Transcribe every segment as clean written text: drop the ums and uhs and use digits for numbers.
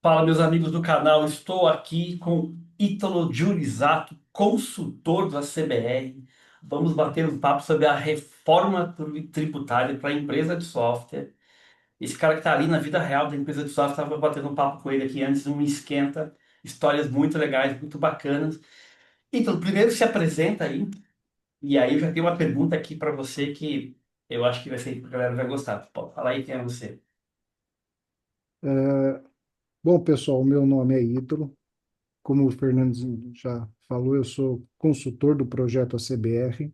Fala, meus amigos do canal. Estou aqui com Ítalo Giurisato, consultor da CBR. Vamos bater um papo sobre a reforma tributária para a empresa de software. Esse cara que está ali na vida real da empresa de software, estava batendo um papo com ele aqui antes, um esquenta. Histórias muito legais, muito bacanas. Ítalo, primeiro se apresenta aí, e aí eu já tenho uma pergunta aqui para você que eu acho que vai ser, a galera vai gostar. Pode falar aí quem é você. Bom, pessoal, o meu nome é Ítalo. Como o Fernandes já falou, eu sou consultor do projeto ACBR.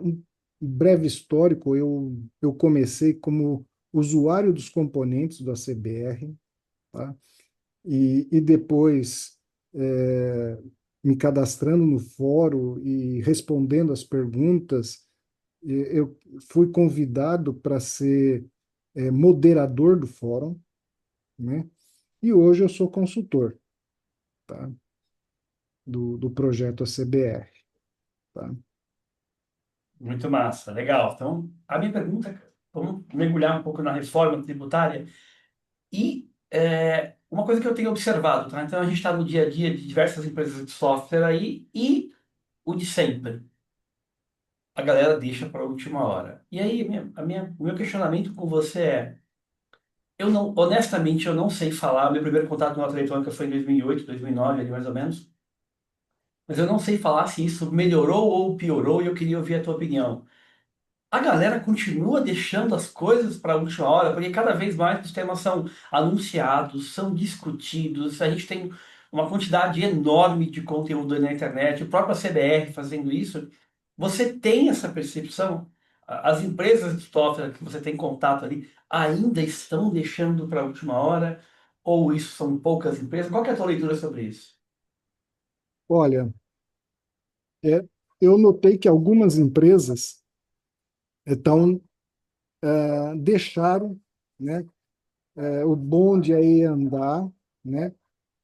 Um breve histórico, eu comecei como usuário dos componentes do ACBR, tá? E depois, me cadastrando no fórum e respondendo as perguntas, eu fui convidado para ser moderador do fórum, né? E hoje eu sou consultor, tá? do projeto ACBR, tá? Muito massa, legal. Então, a minha pergunta, vamos mergulhar um pouco na reforma tributária e uma coisa que eu tenho observado, tá? Então, a gente está no dia a dia de diversas empresas de software aí e o de sempre. A galera deixa para a última hora. E aí, o meu questionamento com você é, eu não, honestamente, eu não sei falar, meu primeiro contato com a nota eletrônica foi em 2008, 2009, ali mais ou menos, mas eu não sei falar se isso melhorou ou piorou e eu queria ouvir a tua opinião. A galera continua deixando as coisas para a última hora, porque cada vez mais os temas são anunciados, são discutidos, a gente tem uma quantidade enorme de conteúdo na internet, o próprio CBR fazendo isso. Você tem essa percepção? As empresas de software que você tem contato ali ainda estão deixando para a última hora? Ou isso são poucas empresas? Qual que é a tua leitura sobre isso? Olha, é, eu notei que algumas empresas deixaram, né, o bonde aí andar, né,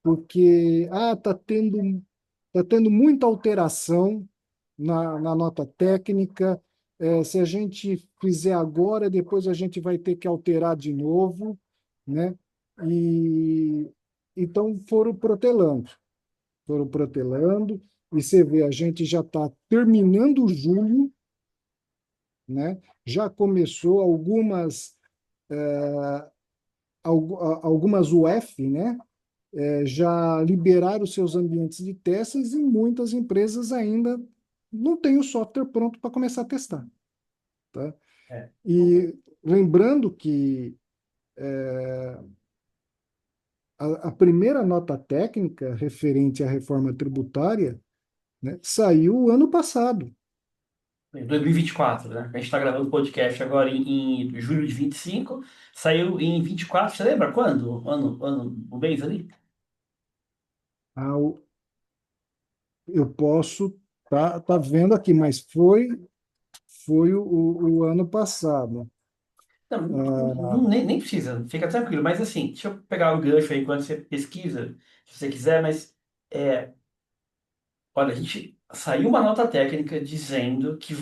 porque tá tendo muita alteração na nota técnica. Se a gente fizer agora, depois a gente vai ter que alterar de novo, né? E então foram protelando, e você vê, a gente já está terminando julho, né? Já começou algumas UF, né? Já liberaram seus ambientes de testes e muitas empresas ainda não têm o software pronto para começar a testar, tá? É. E lembrando que a primeira nota técnica referente à reforma tributária, né, saiu ano passado. Em 2024, né? A gente está gravando o podcast agora em julho de 25, saiu em 24, você lembra quando? O mês ali? Ah, eu posso tá vendo aqui, mas foi o ano passado. Não, Ah, nem precisa, fica tranquilo. Mas assim, deixa eu pegar o gancho aí enquanto você pesquisa, se você quiser, mas é, olha, a gente saiu uma nota técnica dizendo que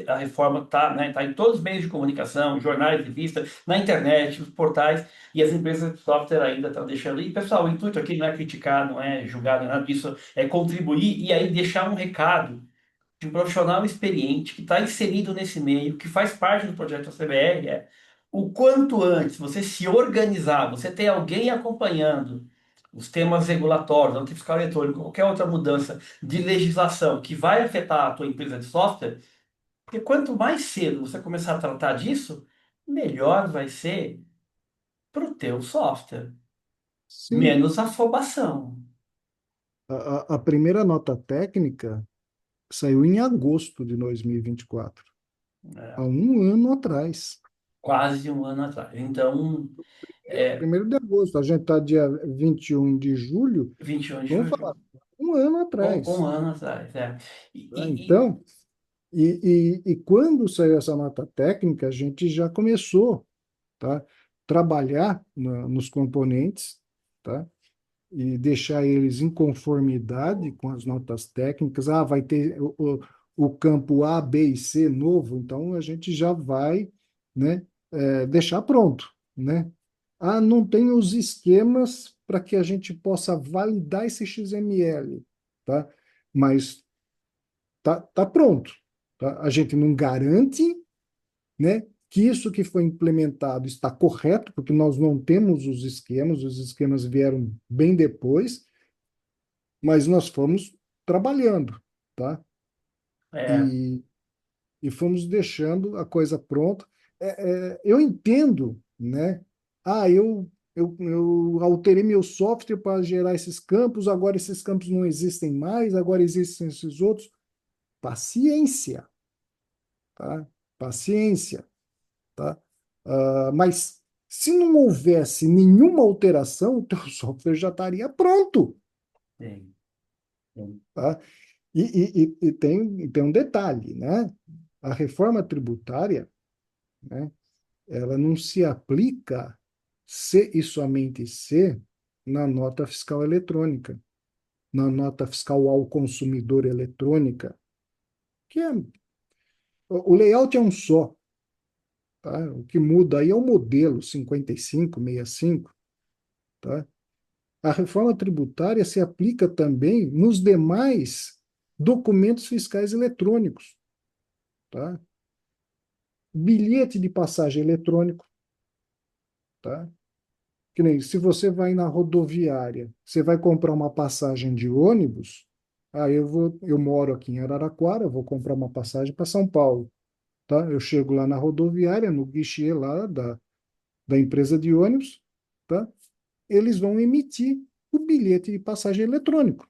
a reforma tá, né, tá em todos os meios de comunicação, jornais, revistas, na internet, os portais, e as empresas de software ainda estão deixando. E, pessoal, o intuito aqui não é criticar, não é julgar, não é nada disso, é contribuir e aí deixar um recado de um profissional experiente que está inserido nesse meio, que faz parte do projeto ACBR, é o quanto antes você se organizar, você ter alguém acompanhando os temas regulatórios, o fiscal eletrônico, qualquer outra mudança de legislação que vai afetar a tua empresa de software, porque quanto mais cedo você começar a tratar disso, melhor vai ser para o teu software. sim, Menos afobação. a primeira nota técnica saiu em agosto de 2024, há Né? um ano atrás. Quase um ano atrás. Então, é, Primeiro de agosto, a gente está dia 21 de julho, 21 de vamos falar, julho. um ano Um atrás. ano atrás, é. Tá? E Então, e quando saiu essa nota técnica, a gente já começou, tá? Trabalhar nos componentes, tá? E deixar eles em conformidade com as notas técnicas. Ah, vai ter o campo A, B e C novo, então a gente já vai, né, deixar pronto, né? Ah, não tem os esquemas para que a gente possa validar esse XML, tá? Mas tá pronto, tá? A gente não garante, né, que isso que foi implementado está correto, porque nós não temos os esquemas vieram bem depois, mas nós fomos trabalhando, tá? É, E, e fomos deixando a coisa pronta. Eu entendo, né? Ah, eu alterei meu software para gerar esses campos, agora esses campos não existem mais, agora existem esses outros. Paciência, tá? Paciência, tá? Mas se não houvesse nenhuma alteração, o teu software já estaria pronto, sim, sim, tá? E tem um detalhe, né? A reforma tributária, né? Ela não se aplica se e somente se na nota fiscal eletrônica, na nota fiscal ao consumidor eletrônica, que é, o layout é um só, tá? O que muda aí é o modelo 5565, tá? A reforma tributária se aplica também nos demais documentos fiscais eletrônicos, tá? Bilhete de passagem eletrônico, tá? Que nem se você vai na rodoviária, você vai comprar uma passagem de ônibus, eu moro aqui em Araraquara, eu vou comprar uma passagem para São Paulo, tá? Eu chego lá na rodoviária, no guichê lá da empresa de ônibus, tá? Eles vão emitir o bilhete de passagem eletrônico,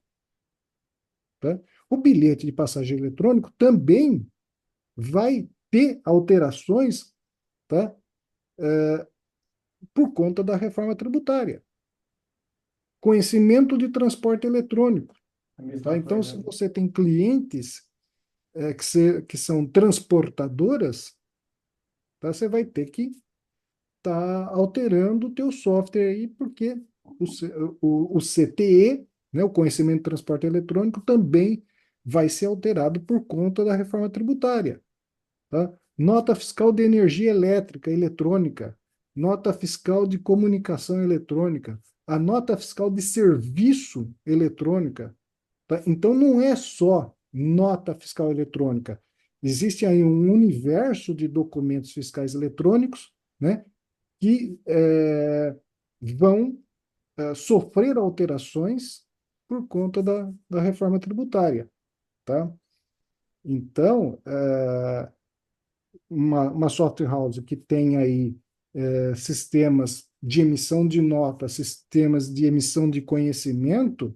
tá? O bilhete de passagem eletrônico também vai ter alterações, tá? Por conta da reforma tributária. Conhecimento de transporte eletrônico. a mesma Tá? Então, se coisa. você tem clientes que são transportadoras, tá? Você vai ter que estar alterando o teu software aí, porque o CTE, né, o conhecimento de transporte eletrônico, também vai ser alterado por conta da reforma tributária. Tá? Nota fiscal de energia elétrica eletrônica, nota fiscal de comunicação eletrônica, a nota fiscal de serviço eletrônica. Tá? Então, não é só nota fiscal eletrônica. Existe aí um universo de documentos fiscais eletrônicos, né, que vão sofrer alterações por conta da reforma tributária. Tá? Então, uma software house que tem aí sistemas de emissão de nota, sistemas de emissão de conhecimento,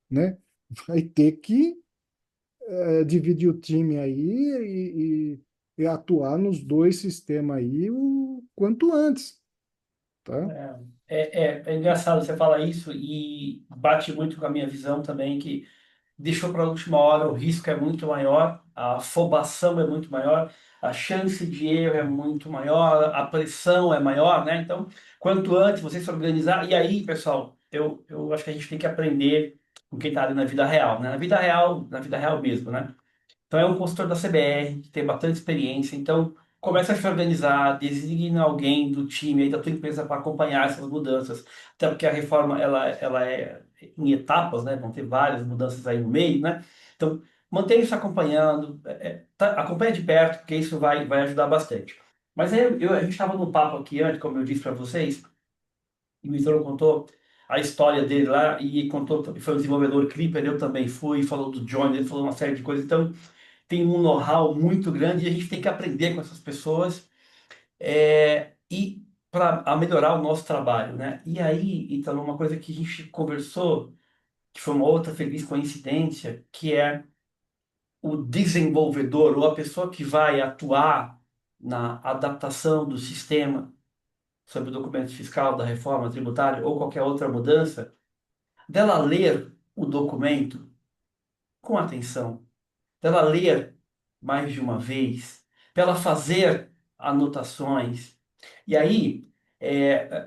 né, vai ter que dividir o time aí e atuar nos dois sistemas aí o quanto antes, tá? É engraçado você falar isso e bate muito com a minha visão também, que deixou para a última hora, o risco é muito maior, a afobação é muito maior, a chance de erro é muito maior, a pressão é maior, né? Então, quanto antes você se organizar, e aí, pessoal, eu acho que a gente tem que aprender com quem está ali na vida real, né? Na vida real mesmo, né? Então é um consultor da CBR, que tem bastante experiência. Então começa a se organizar, designa alguém do time aí da tua empresa para acompanhar essas mudanças. Até porque a reforma ela é em etapas, né? Vão ter várias mudanças aí no meio, né? Então mantenha isso acompanhando, acompanha de perto, porque isso vai ajudar bastante. Mas aí a gente estava no papo aqui antes, como eu disse para vocês, e o Vitor contou a história dele lá e contou, foi um desenvolvedor Clipper, eu também fui, falou do Johnny, ele falou uma série de coisas. Então tem um know-how muito grande e a gente tem que aprender com essas pessoas e para melhorar o nosso trabalho, né? E aí, então, uma coisa que a gente conversou, que foi uma outra feliz coincidência, que é o desenvolvedor ou a pessoa que vai atuar na adaptação do sistema sobre o documento fiscal, da reforma tributária ou qualquer outra mudança, dela ler o documento com atenção, dela ler mais de uma vez, para ela fazer anotações. E aí,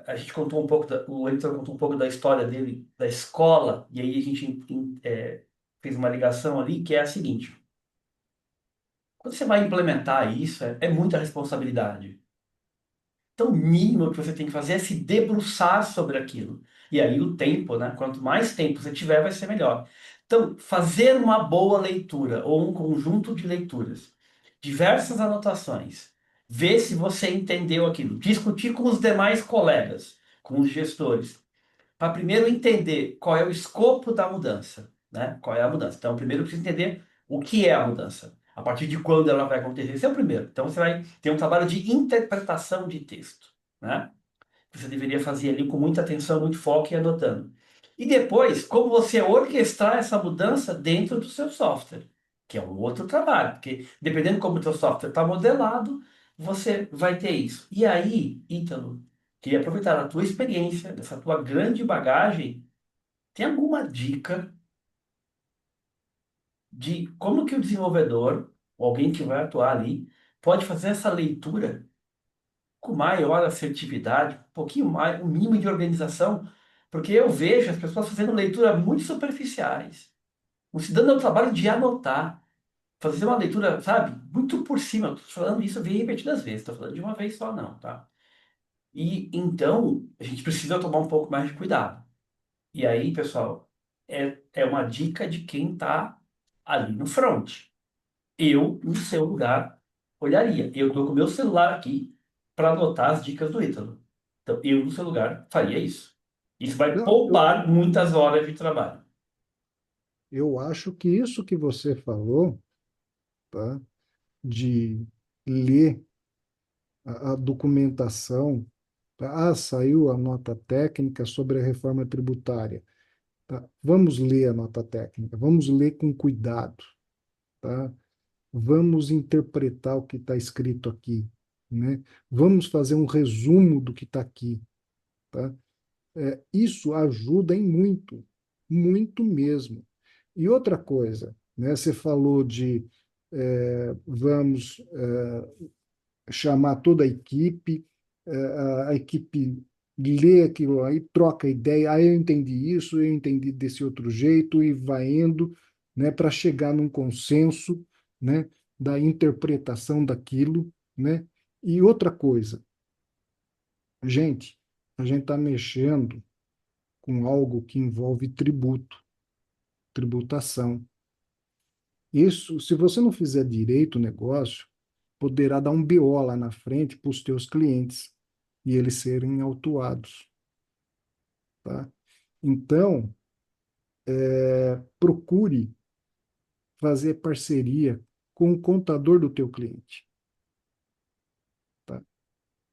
a gente contou um pouco, o editor contou um pouco da história dele, da escola, e aí a gente fez uma ligação ali, que é a seguinte: quando você vai implementar isso, é muita responsabilidade. Então, o mínimo que você tem que fazer é se debruçar sobre aquilo. E aí o tempo, né? Quanto mais tempo você tiver, vai ser melhor. Então, fazer uma boa leitura ou um conjunto de leituras, diversas anotações, ver se você entendeu aquilo, discutir com os demais colegas, com os gestores, para primeiro entender qual é o escopo da mudança, né? Qual é a mudança. Então, primeiro precisa entender o que é a mudança. A partir de quando ela vai acontecer. Esse é o primeiro. Então, você vai ter um trabalho de interpretação de texto, né? Você deveria fazer ali com muita atenção, muito foco e anotando. E depois, como você orquestrar essa mudança dentro do seu software, que é um outro trabalho, porque dependendo de como o seu software está modelado, você vai ter isso. E aí, Ítalo, queria aproveitar a tua experiência, dessa tua grande bagagem, tem alguma dica de como que o desenvolvedor, ou alguém que vai atuar ali, pode fazer essa leitura com maior assertividade, um pouquinho mais, um mínimo de organização, porque eu vejo as pessoas fazendo leitura muito superficiais, não se dando ao trabalho de anotar, fazer uma leitura, sabe, muito por cima. Estou falando isso repetidas vezes, estou falando de uma vez só, não, tá? E então a gente precisa tomar um pouco mais de cuidado. E aí, pessoal, é uma dica de quem está ali no front. Eu, no seu lugar, olharia. Eu estou com o meu celular aqui para anotar as dicas do Ítalo. Então, eu, no seu lugar, faria isso. Isso vai Não, poupar muitas horas de trabalho. eu acho que isso que você falou, tá, de ler a documentação, tá? Ah, saiu a nota técnica sobre a reforma tributária. Tá? Vamos ler a nota técnica, vamos ler com cuidado, tá? Vamos interpretar o que está escrito aqui, né? Vamos fazer um resumo do que está aqui, tá? Isso ajuda em muito, muito mesmo. E outra coisa, né? Você falou de vamos chamar toda a equipe, a equipe lê aquilo aí, troca ideia, eu entendi isso, eu entendi desse outro jeito, e vai indo, né, para chegar num consenso, né, da interpretação daquilo, né? E outra coisa, gente, a gente está mexendo com algo que envolve tributo, tributação. Isso, se você não fizer direito o negócio, poderá dar um BO lá na frente para os teus clientes e eles serem autuados, tá? Então, procure fazer parceria com o contador do teu cliente, tá?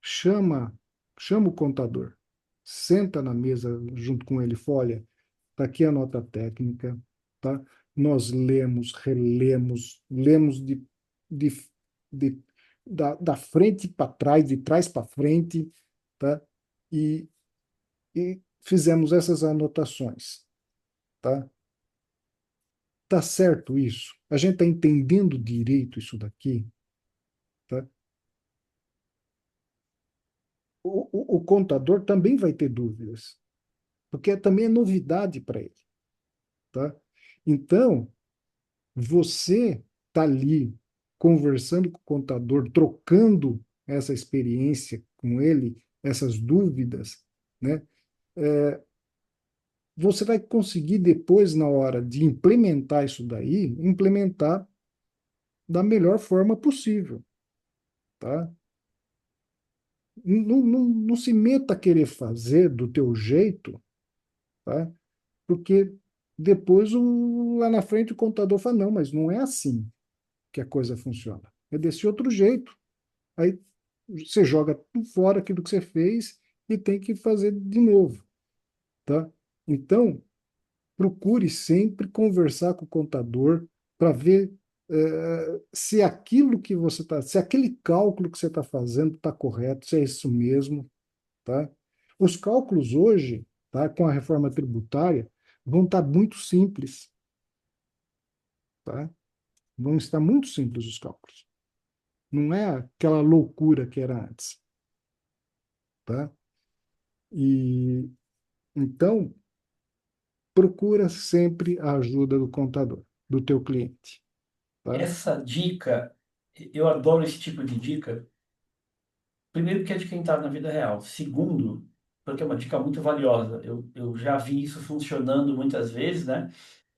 Chama, chama o contador, senta na mesa junto com ele, fala, olha, tá aqui a nota técnica, tá? Nós lemos, relemos, lemos de, de da frente para trás, de trás para frente, tá? E, e fizemos essas anotações, tá? Tá certo isso? A gente está entendendo direito isso daqui, tá? O contador também vai ter dúvidas, porque também é novidade para ele, tá? Então, você está ali conversando com o contador, trocando essa experiência com ele, essas dúvidas, né? Você vai conseguir depois, na hora de implementar isso daí, implementar da melhor forma possível, tá? Não se meta a querer fazer do teu jeito, tá? Porque depois lá na frente o contador fala, não, mas não é assim que a coisa funciona. É desse outro jeito. Aí você joga tudo fora aquilo que você fez e tem que fazer de novo, tá? Então, procure sempre conversar com o contador para ver se aquilo que você está, se aquele cálculo que você está fazendo está correto, se é isso mesmo, tá? Os cálculos hoje, tá, com a reforma tributária, vão estar muito simples, tá? Vão estar muito simples os cálculos. Não é aquela loucura que era antes, tá? E então procura sempre a ajuda do contador, do teu cliente, tá? Essa dica, eu adoro esse tipo de dica, Primeiro, porque é de quem está na vida real. Segundo, porque é uma dica muito valiosa. Eu já vi isso funcionando muitas vezes, né?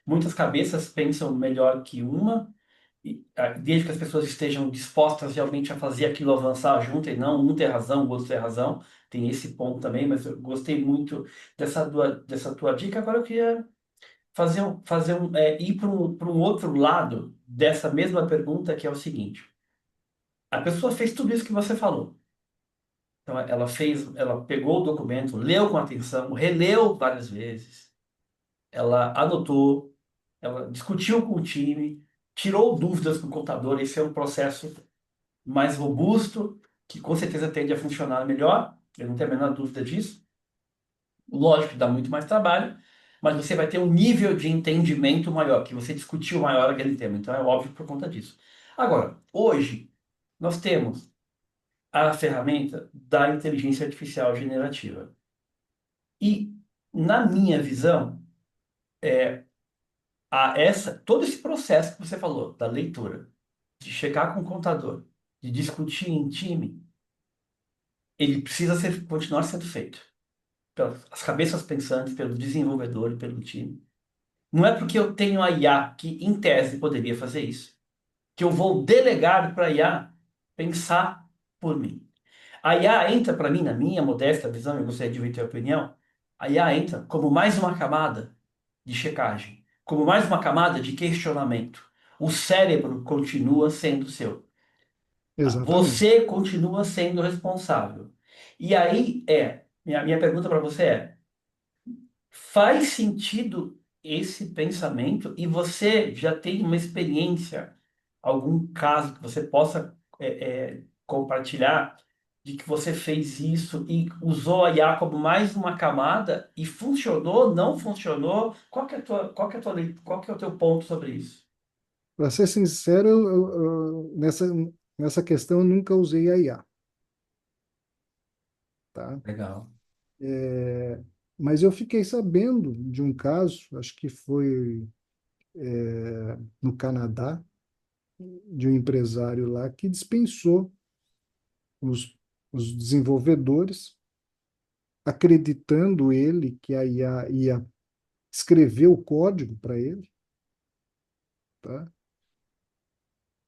Muitas cabeças pensam melhor que uma, desde que as pessoas estejam dispostas realmente a fazer aquilo avançar junto e não um ter razão, o outro ter razão. Tem esse ponto também, mas eu gostei muito dessa tua dica. Agora eu queria ir para um outro lado dessa mesma pergunta, que é o seguinte: a pessoa fez tudo isso que você falou. Então ela pegou o documento, leu com atenção, releu várias vezes, ela anotou, ela discutiu com o time, tirou dúvidas com o contador. Esse é um processo mais robusto, que com certeza tende a funcionar melhor, eu não tenho a menor dúvida disso. Lógico que dá muito mais trabalho, mas você vai ter um nível de entendimento maior, que você discutiu maior aquele tema. Então é óbvio por conta disso. Agora, hoje, nós temos a ferramenta da inteligência artificial generativa. E, na minha visão, todo esse processo que você falou, da leitura, de checar com o contador, de discutir em time, ele precisa continuar sendo feito pelas cabeças pensantes, pelo desenvolvedor e pelo time. Não é porque eu tenho a IA, que em tese poderia fazer isso, que eu vou delegar para a IA pensar por mim. A IA entra para mim, na minha modesta visão, eu gostaria de ouvir tua opinião, a IA entra como mais uma camada de checagem, como mais uma camada de questionamento. O cérebro continua sendo seu. Exatamente. Você continua sendo responsável. E aí minha pergunta para você é: faz sentido esse pensamento e você já tem uma experiência, algum caso que você possa compartilhar de que você fez isso e usou a IA como mais uma camada e funcionou, não funcionou? Qual que é o teu ponto sobre isso? Para ser sincero, nessa questão eu nunca usei a IA, tá? Legal. É, mas eu fiquei sabendo de um caso, acho que foi no Canadá, de um empresário lá que dispensou os, os desenvolvedores, acreditando ele que a IA ia escrever o código para ele, tá?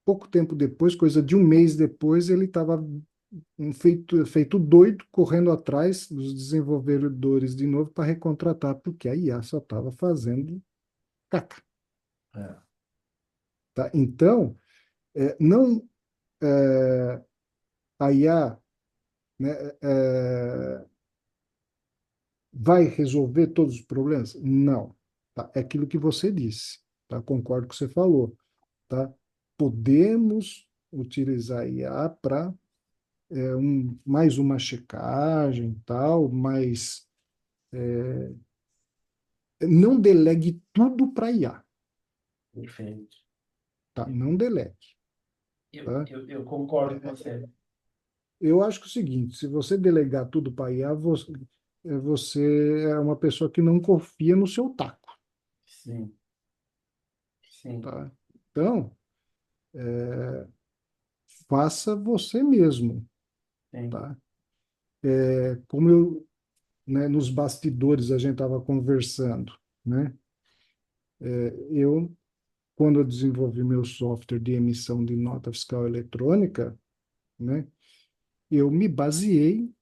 Pouco tempo depois, coisa de um mês depois, ele estava feito doido, correndo atrás dos desenvolvedores de novo para recontratar, porque a IA só estava fazendo caca, É, tá? Então, não a IA, né, vai resolver todos os problemas? Não. Tá? É aquilo que você disse, tá? Concordo com o que você falou, tá? Podemos utilizar a IA para mais uma checagem, tal, mas não delegue tudo para IA, perfeito. tá? Não delegue, tá? Eu concordo com você. Eu acho que é o seguinte, se você delegar tudo para IA, você é uma pessoa que não confia no seu taco, Sim, sim, tá? Então, faça você mesmo, sim. tá? Como eu, né, nos bastidores a gente estava conversando, né? Eu, quando eu desenvolvi meu software de emissão de nota fiscal eletrônica, né, eu me baseei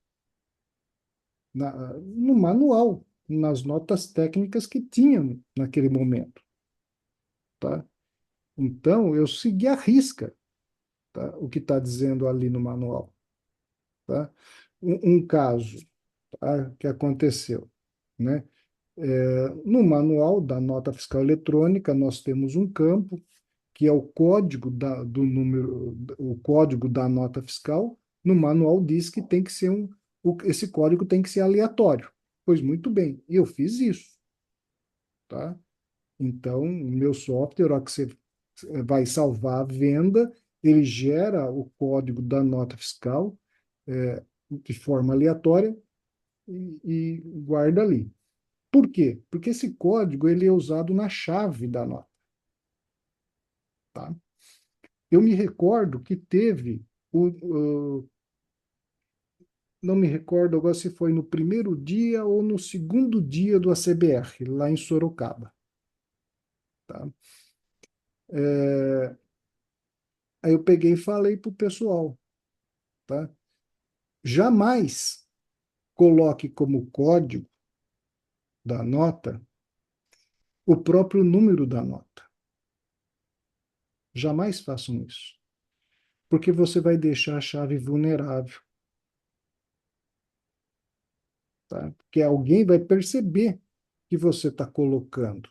no manual, nas notas técnicas que tinha naquele momento, tá? Então, eu segui à risca, tá, o que está dizendo ali no manual, tá? Um caso, tá, que aconteceu, né? No manual da nota fiscal eletrônica, nós temos um campo que é o código do número, o código da nota fiscal. No manual diz que tem que ser esse código tem que ser aleatório. Pois muito bem, eu fiz isso, tá? Então, o meu software, a hora que você vai salvar a venda, ele gera o código da nota fiscal de forma aleatória e guarda ali. Por quê? Porque esse código ele é usado na chave da nota, tá? Eu me recordo que teve o, não me recordo agora se foi no primeiro dia ou no segundo dia do ACBR, lá em Sorocaba, tá? É, aí eu peguei e falei para o pessoal, tá? Jamais coloque como código da nota o próprio número da nota. Jamais façam isso, porque você vai deixar a chave vulnerável, tá? Porque alguém vai perceber que você está colocando,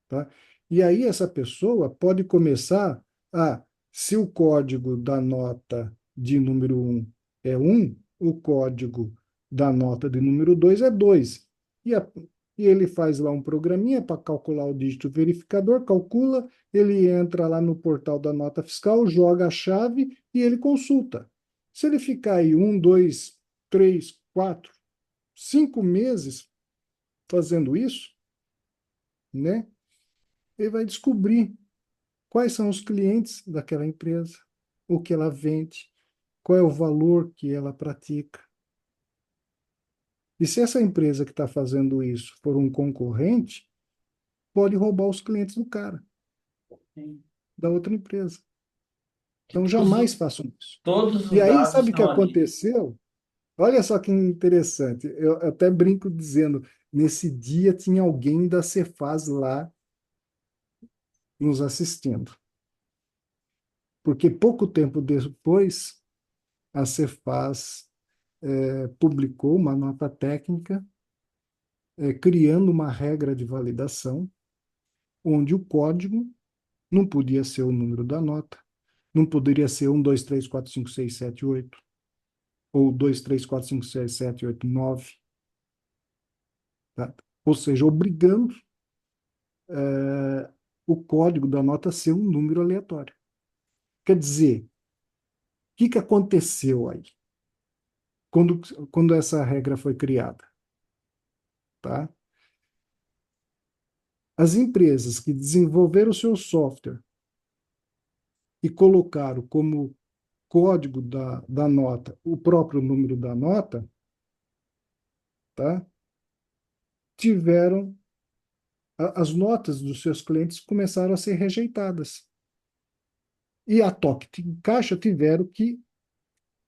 tá? E aí essa pessoa pode começar a, se o código da nota de número é um, o código da nota de número 2 é 2. E, e ele faz lá um programinha para calcular o dígito verificador, calcula, ele entra lá no portal da nota fiscal, joga a chave e ele consulta. Se ele ficar aí 1, 2, 3, 4, 5 meses fazendo isso, né? Ele vai descobrir quais são os clientes daquela empresa, o que ela vende, qual é o valor que ela pratica. E se essa empresa que está fazendo isso for um concorrente, pode roubar os clientes do cara, Sim. da outra empresa. Que Então, os- jamais façam isso. todos E os aí, dados sabe o que estão ali. aconteceu? Olha só que interessante. Eu até brinco dizendo, nesse dia tinha alguém da Cefaz lá nos assistindo. Porque pouco tempo depois, a Cefaz publicou uma nota técnica criando uma regra de validação onde o código não podia ser o número da nota, não poderia ser 1, 2, 3, 4, 5, 6, 7, 8 ou 2, 3, 4, 5, 6, 7, 8, 9, tá? Ou seja, obrigando o código da nota a ser um número aleatório. Quer dizer, o que aconteceu aí quando, quando essa regra foi criada? Tá? As empresas que desenvolveram o seu software e colocaram como código da nota o próprio número da nota, tá? Tiveram as notas dos seus clientes começaram a ser rejeitadas. E a Toque Caixa tiveram que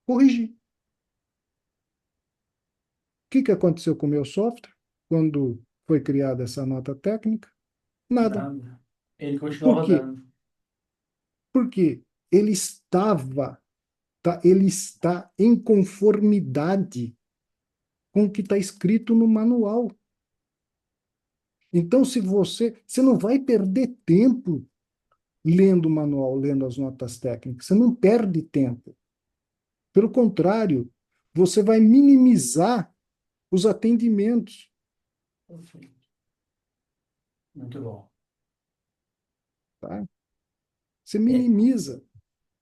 corrigir. O que aconteceu com o meu software quando foi criada essa nota técnica? Nada. Nada. Ele continua Por quê? rodando. Porque ele estava, ele está em conformidade com o que está escrito no manual. Então, se você não vai perder tempo lendo o manual, lendo as notas técnicas, você não perde tempo. Pelo contrário, você vai minimizar os atendimentos, Perfeito. Muito bom. tá? Você É, minimiza,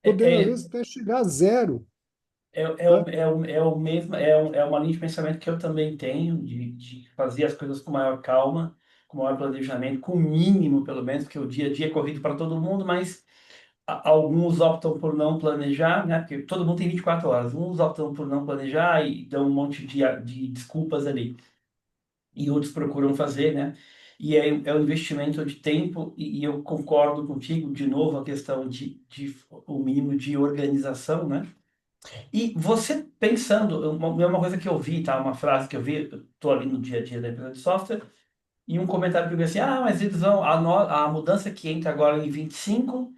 podendo às é, vezes até chegar a zero, é, tá? é o mesmo, é uma linha de pensamento que eu também tenho, de fazer as coisas com maior calma, com maior planejamento, com o mínimo, pelo menos, porque o dia a dia é corrido para todo mundo, mas alguns optam por não planejar, né? Porque todo mundo tem 24 horas. Uns optam por não planejar e dão um monte de desculpas ali. E outros procuram fazer, né? E é um investimento de tempo, e eu concordo contigo, de novo, a questão de o mínimo de organização, né? E você pensando, uma coisa que eu vi, tá? Uma frase que eu vi, eu tô ali no dia a dia da empresa de software, e um comentário que eu vi assim, mas eles vão, a mudança que entra agora em 25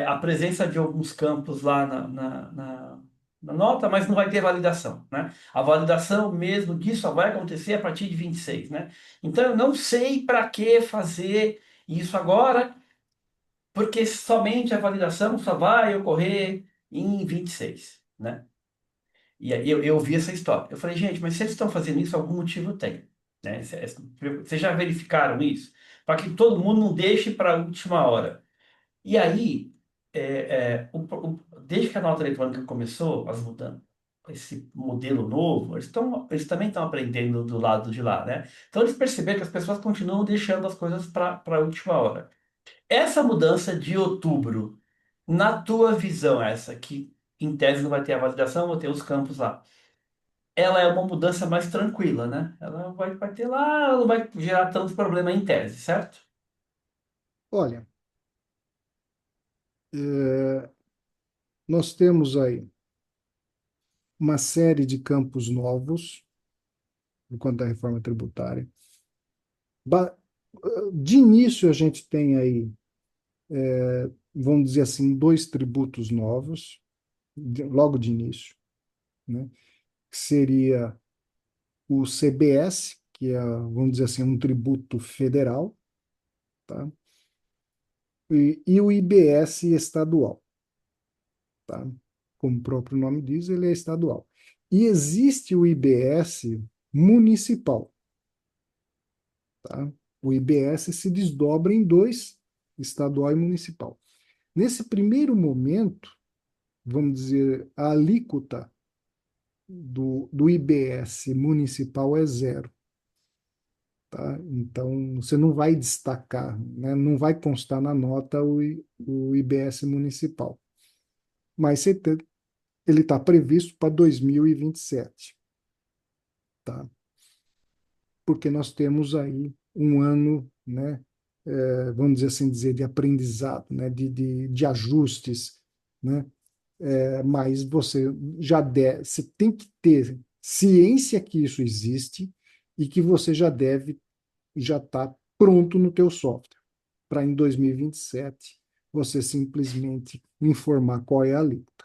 a presença de alguns campos lá na nota, mas não vai ter validação, né? A validação mesmo disso só vai acontecer a partir de 26, né? Então eu não sei para que fazer isso agora, porque somente a validação só vai ocorrer em 26, né? E aí eu vi essa história. Eu falei, gente, mas se eles estão fazendo isso, algum motivo tem, né? Vocês já verificaram isso? Para que todo mundo não deixe para a última hora. E aí, desde que a nota eletrônica começou, as mudanças, esse modelo novo, eles também estão aprendendo do lado de lá, né? Então eles perceberam que as pessoas continuam deixando as coisas para a última hora. Essa mudança de outubro, na tua visão, essa que em tese não vai ter a validação, vou ter os campos lá. ela é uma mudança mais tranquila, né? Ela vai ter lá, ela não vai gerar tanto problema em tese, certo? Olha, é, nós temos aí uma série de campos novos, enquanto à reforma tributária. Ba- De início, a gente tem aí, vamos dizer assim, dois tributos novos, logo de início, né? Que seria o CBS, que é, vamos dizer assim, um tributo federal, tá? E o IBS estadual, tá? Como o próprio nome diz, ele é estadual. E existe o IBS municipal, tá? O IBS se desdobra em dois, estadual e municipal. Nesse primeiro momento, vamos dizer, a alíquota do IBS municipal é zero, tá? Então, você não vai destacar, né? Não vai constar na nota o IBS municipal. Mas ele está previsto para 2027, tá? Porque nós temos aí um ano, né? Vamos dizer assim, de aprendizado, né? De ajustes, né? Mas você tem que ter ciência que isso existe e que você já está pronto no teu software para em 2027 você simplesmente informar qual é a alíquota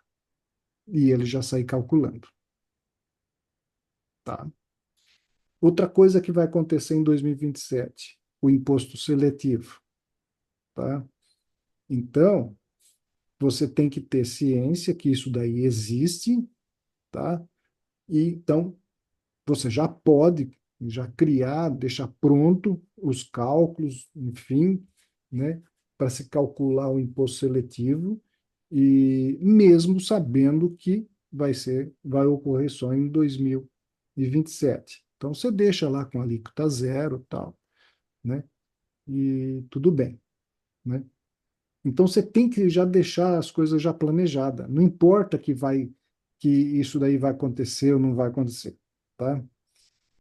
e ele já sair calculando, tá? Outra coisa que vai acontecer em 2027, o imposto seletivo, tá? Então, você tem que ter ciência que isso daí existe, tá? E então você já pode já criar, deixar pronto os cálculos, enfim, né, para se calcular o imposto seletivo e mesmo sabendo que vai ocorrer só em 2027. Então você deixa lá com a alíquota zero, tal, né? E tudo bem, né? Então você tem que já deixar as coisas já planejadas. Não importa que isso daí vai acontecer ou não vai acontecer, tá?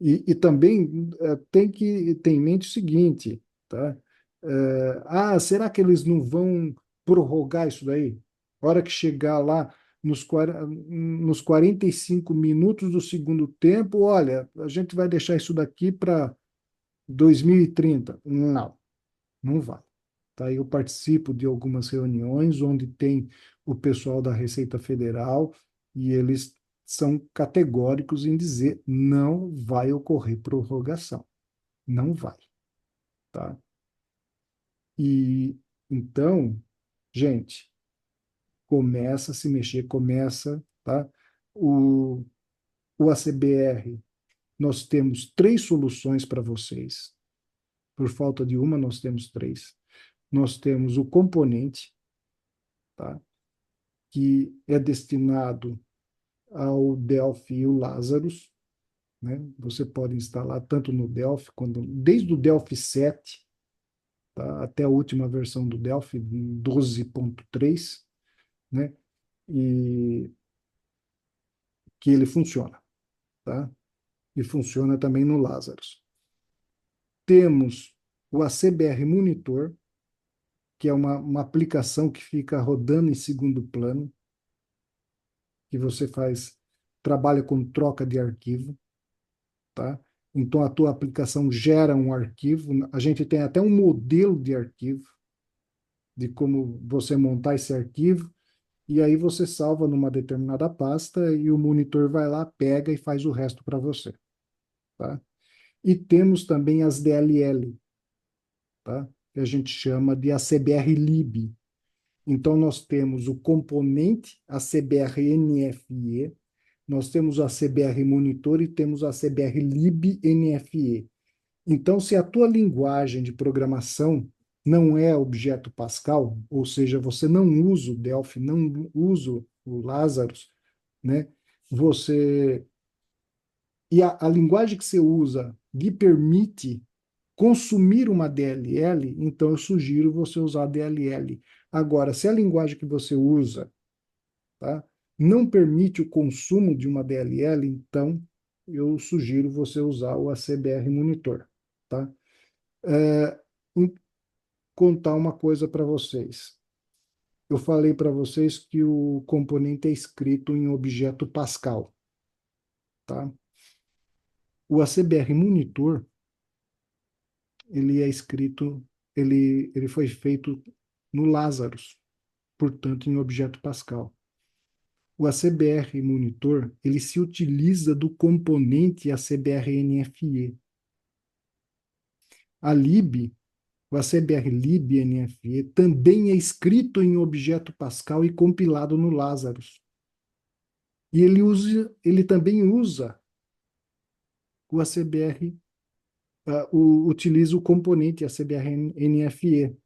E também tem que ter em mente o seguinte, tá? Será que eles não vão prorrogar isso daí? Hora que chegar lá nos 45 minutos do segundo tempo, olha, a gente vai deixar isso daqui para 2030. Não, não vai. Tá? Eu participo de algumas reuniões onde tem o pessoal da Receita Federal e eles são categóricos em dizer não vai ocorrer prorrogação, não vai, tá? E então, gente, começa a se mexer, começa, tá? O, o ACBR, nós temos três soluções para vocês. Por falta de uma, nós temos três. Nós temos o componente, tá? Que é destinado ao Delphi e o Lazarus, né? Você pode instalar tanto no Delphi, desde o Delphi 7, tá? Até a última versão do Delphi, 12.3, né? E que ele funciona, tá? E funciona também no Lazarus. Temos o ACBR Monitor, que é uma aplicação que fica rodando em segundo plano, que você trabalha com troca de arquivo, tá? Então a tua aplicação gera um arquivo, a gente tem até um modelo de arquivo de como você montar esse arquivo e aí você salva numa determinada pasta e o monitor vai lá, pega e faz o resto para você, tá? E temos também as DLL, tá? Que a gente chama de ACBR Lib. Então nós temos o componente ACBR NFE, nós temos o ACBR Monitor e temos o ACBR Lib NFE. Então, se a tua linguagem de programação não é objeto Pascal, ou seja, você não usa o Delphi, não usa o Lazarus, né? Você a linguagem que você usa lhe permite consumir uma DLL, então eu sugiro você usar DLL. Agora, se a linguagem que você usa, tá, não permite o consumo de uma DLL, então eu sugiro você usar o ACBR Monitor, tá? É, em- Contar uma coisa para vocês. Eu falei para vocês que o componente é escrito em objeto Pascal, tá? O ACBR Monitor, ele é escrito, ele foi feito no Lazarus, portanto, em objeto Pascal. O ACBR Monitor, ele se utiliza do componente ACBR NFE. A lib, o ACBR lib NFE, também é escrito em objeto Pascal e compilado no Lazarus. E ele também usa o ACBR, utiliza o componente ACBR NFE.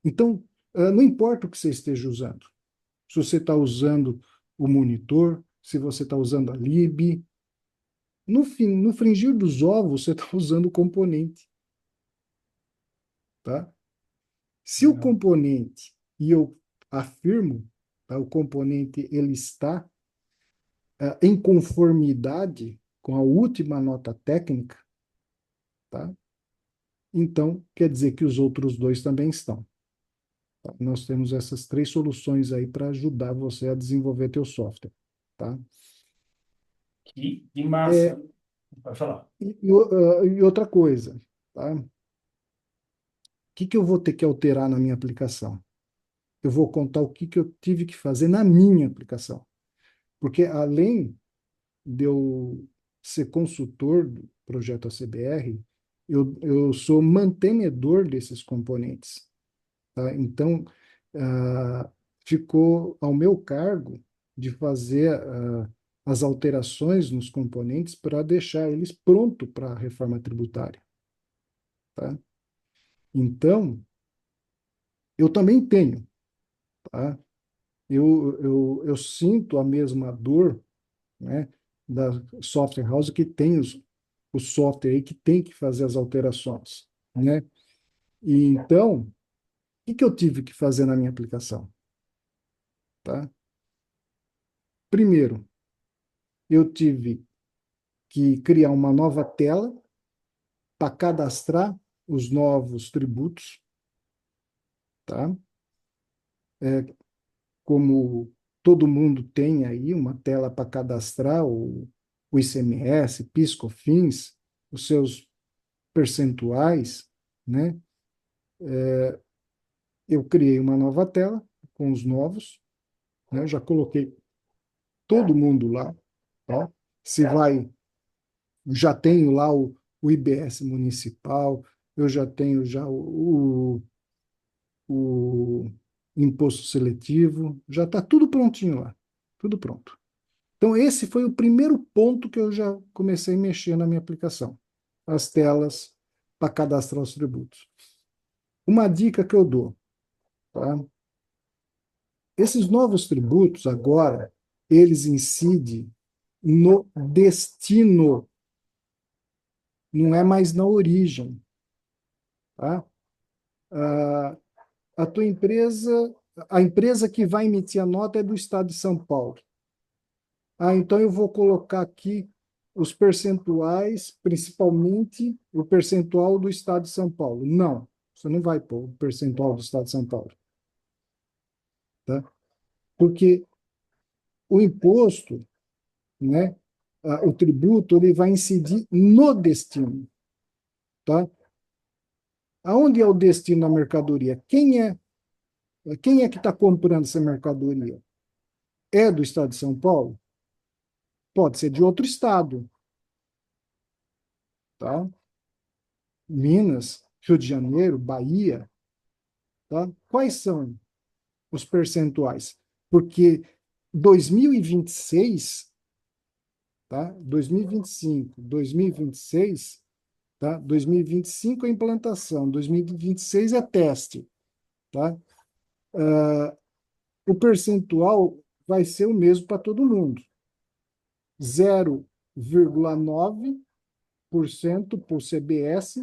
Então, não importa o que você esteja usando. Se você está usando o monitor, se você está usando a lib, no fringir dos ovos, você está usando o componente, tá? Se o Legal. componente, e eu afirmo, tá, o componente ele está em conformidade com a última nota técnica, tá? Então, quer dizer que os outros dois também estão. Tá? Nós temos essas três soluções aí para ajudar você a desenvolver teu software, tá? Que massa. É, Pode falar. e outra coisa, tá? O que eu vou ter que alterar na minha aplicação? Eu vou contar o que eu tive que fazer na minha aplicação. Porque além de eu ser consultor do projeto ACBR, eu sou mantenedor desses componentes, tá? Então, ah, ficou ao meu cargo de fazer as alterações nos componentes para deixar eles prontos para a reforma tributária, tá? Então, eu também tenho, tá? Eu sinto a mesma dor, né, da software house que tem o software aí que tem que fazer as alterações, né? E então, o que eu tive que fazer na minha aplicação, tá? Primeiro, eu tive que criar uma nova tela para cadastrar os novos tributos, tá? Como todo mundo tem aí uma tela para cadastrar o ICMS, PIS, COFINS, os seus percentuais, né? Eu criei uma nova tela com os novos, né? Já coloquei todo mundo lá, tá? Se vai, já tenho lá o IBS municipal, eu já tenho já o imposto seletivo, já está tudo prontinho lá, tudo pronto. Então, esse foi o primeiro ponto que eu já comecei a mexer na minha aplicação, as telas para cadastrar os tributos. Uma dica que eu dou, tá? Esses novos tributos agora, eles incidem no destino, não é mais na origem, tá? Ah, a tua empresa, a empresa que vai emitir a nota é do Estado de São Paulo. Ah, então eu vou colocar aqui os percentuais, principalmente o percentual do Estado de São Paulo. Não, você não vai pôr o percentual do Estado de São Paulo, tá? Porque o imposto, né, o tributo, ele vai incidir no destino, tá? Aonde é o destino da mercadoria? Quem é que está comprando essa mercadoria? É do Estado de São Paulo? Pode ser de outro estado, tá? Minas, Rio de Janeiro, Bahia, tá? Quais são os percentuais? Porque 2026, tá? 2025, 2026, tá? 2025 é implantação, 2026 é teste, tá? O percentual vai ser o mesmo para todo mundo. 0,9% por CBS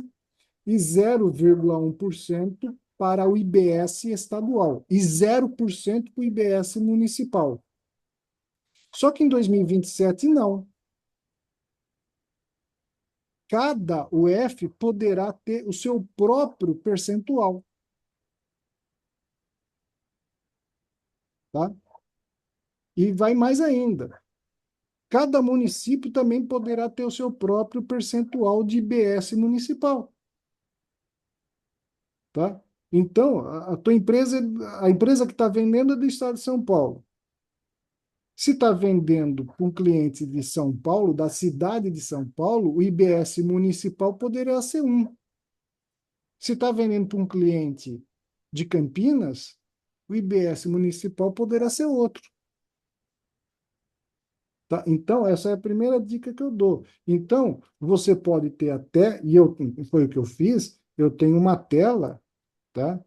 e 0,1% para o IBS estadual e 0% para o IBS municipal. Só que em 2027, não. cada UF poderá ter o seu próprio percentual, tá? E vai mais ainda. Cada município também poderá ter o seu próprio percentual de IBS municipal, tá? Então, a tua empresa, a empresa que está vendendo é do estado de São Paulo. Se está vendendo para um cliente de São Paulo, da cidade de São Paulo, o IBS municipal poderá ser um. Se está vendendo para um cliente de Campinas, o IBS municipal poderá ser outro. Tá? Então, essa é a primeira dica que eu dou. Então, você pode ter até, foi o que eu fiz, eu tenho uma tela, tá?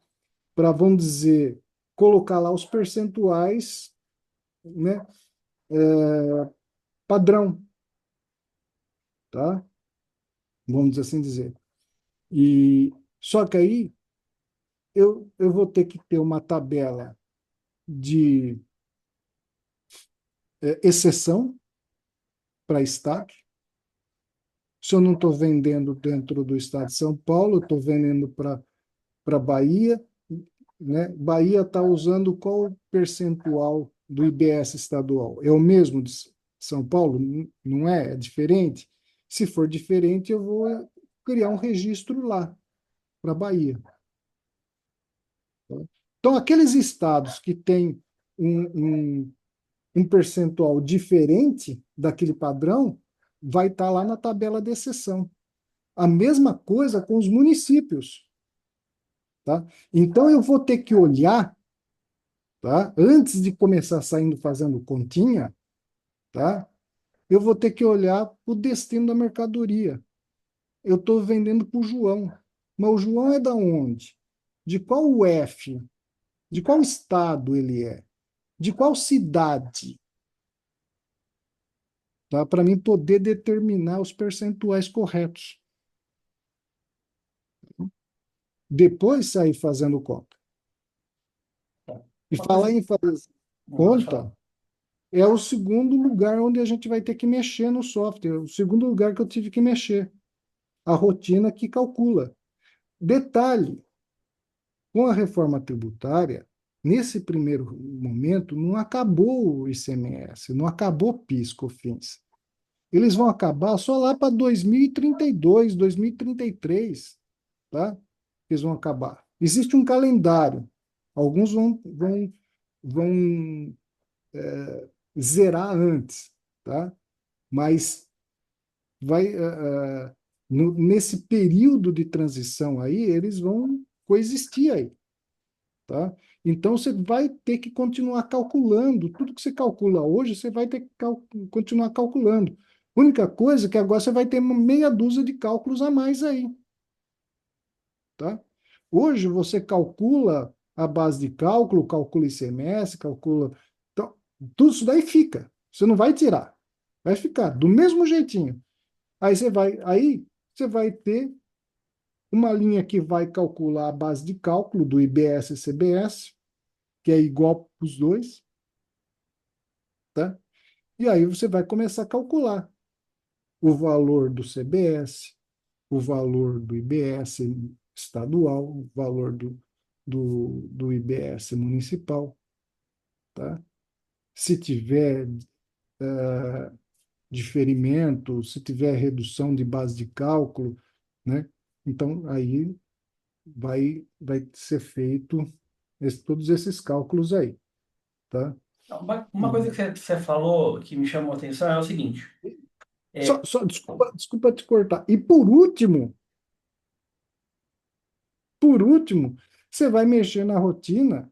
Para, vamos dizer, colocar lá os percentuais, né? Padrão, tá? Vamos assim dizer. E só que aí eu vou ter que ter uma tabela de exceção para estado. Se eu não estou vendendo dentro do estado de São Paulo, estou vendendo para Bahia, né? Bahia está usando qual percentual do IBS estadual? É o mesmo de São Paulo? Não é? É diferente? Se for diferente, eu vou criar um registro lá para Bahia. Tá? Então, aqueles estados que têm um percentual diferente daquele padrão, vai estar lá na tabela de exceção. A mesma coisa com os municípios, tá? Então, eu vou ter que olhar, tá? Antes de começar saindo fazendo continha, tá? Eu vou ter que olhar o destino da mercadoria. Eu estou vendendo para o João, mas o João é da onde? De qual UF? De qual estado ele é? De qual cidade? Tá? Para mim poder determinar os percentuais corretos. Depois sair fazendo conta. Tá. E Uma coisa falar que... em fazer Pode falar. conta é o segundo lugar onde a gente vai ter que mexer no software. O segundo lugar que eu tive que mexer. A rotina que calcula. Detalhe, com a reforma tributária, nesse primeiro momento, não acabou o ICMS, não acabou PIS, COFINS. Eles vão acabar só lá para 2032, 2033, tá? Eles vão acabar. Existe um calendário. Alguns vão zerar antes, tá? Mas vai nesse período de transição aí, eles vão coexistir aí, tá? Então você vai ter que continuar calculando tudo que você calcula hoje, você vai ter que continuar calculando. Única coisa é que agora você vai ter uma meia dúzia de cálculos a mais aí, tá? Hoje você calcula a base de cálculo, calcula ICMS, calcula. Então, tudo isso daí fica. Você não vai tirar. Vai ficar do mesmo jeitinho. Aí você vai ter uma linha que vai calcular a base de cálculo do IBS e CBS, que é igual para os dois, tá? E aí você vai começar a calcular o valor do CBS, o valor do IBS estadual, o valor do IBS municipal, tá? Se tiver diferimento, se tiver redução de base de cálculo, né? Então, aí vai ser feito todos esses cálculos aí, tá? Não, uma E coisa que você falou que me chamou a atenção é o seguinte. É, desculpa te cortar. E por último, você vai mexer na rotina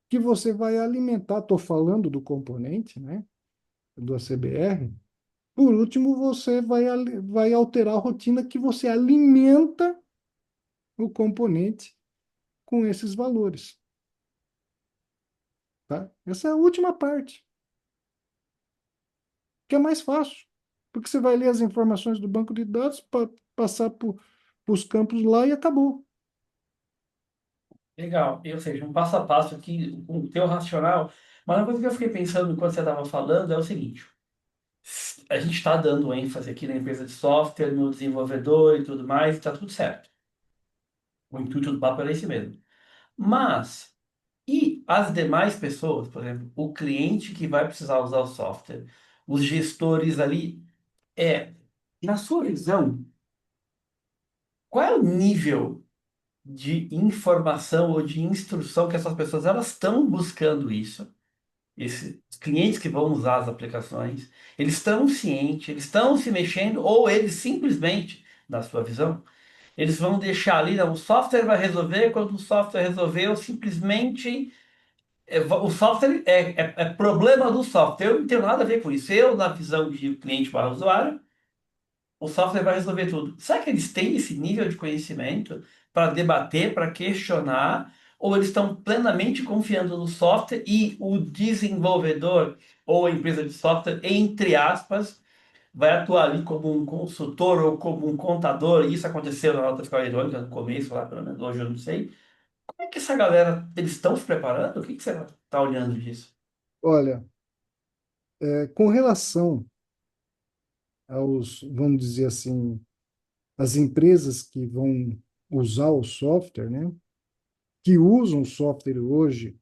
que você vai alimentar. Estou falando do componente, né, do ACBR. Por último, você vai alterar a rotina que você alimenta o componente com esses valores, tá? Essa é a última parte, que é mais fácil, porque você vai ler as informações do banco de dados, passar para os campos lá e acabou. legal. Ou seja, um passo a passo aqui, com o teu racional. Mas uma coisa que eu fiquei pensando enquanto você estava falando é o seguinte. A gente está dando ênfase aqui na empresa de software, no desenvolvedor e tudo mais, está tudo certo. O intuito do papo era esse mesmo. Mas, e as demais pessoas, por exemplo, o cliente que vai precisar usar o software, os gestores ali, na sua visão, qual é o nível de informação ou de instrução que essas pessoas elas estão buscando isso? Esses clientes que vão usar as aplicações, eles estão cientes, eles estão se mexendo, ou eles simplesmente, na sua visão, eles vão deixar ali, não, o software vai resolver, quando o software resolveu, simplesmente o software é problema do software. Eu não tenho nada a ver com isso. Eu, na visão de cliente para usuário, o software vai resolver tudo. Será que eles têm esse nível de conhecimento para debater, para questionar, ou eles estão plenamente confiando no software e o desenvolvedor ou a empresa de software, entre aspas, vai atuar ali como um consultor ou como um contador? Isso aconteceu na nota fiscal eletrônica no começo, lá pelo menos hoje eu não sei. Como é que essa galera, eles estão se preparando? O que que você está olhando disso? Olha, com relação aos, vamos dizer assim, as empresas que vão usar o software, né? Que usam o software hoje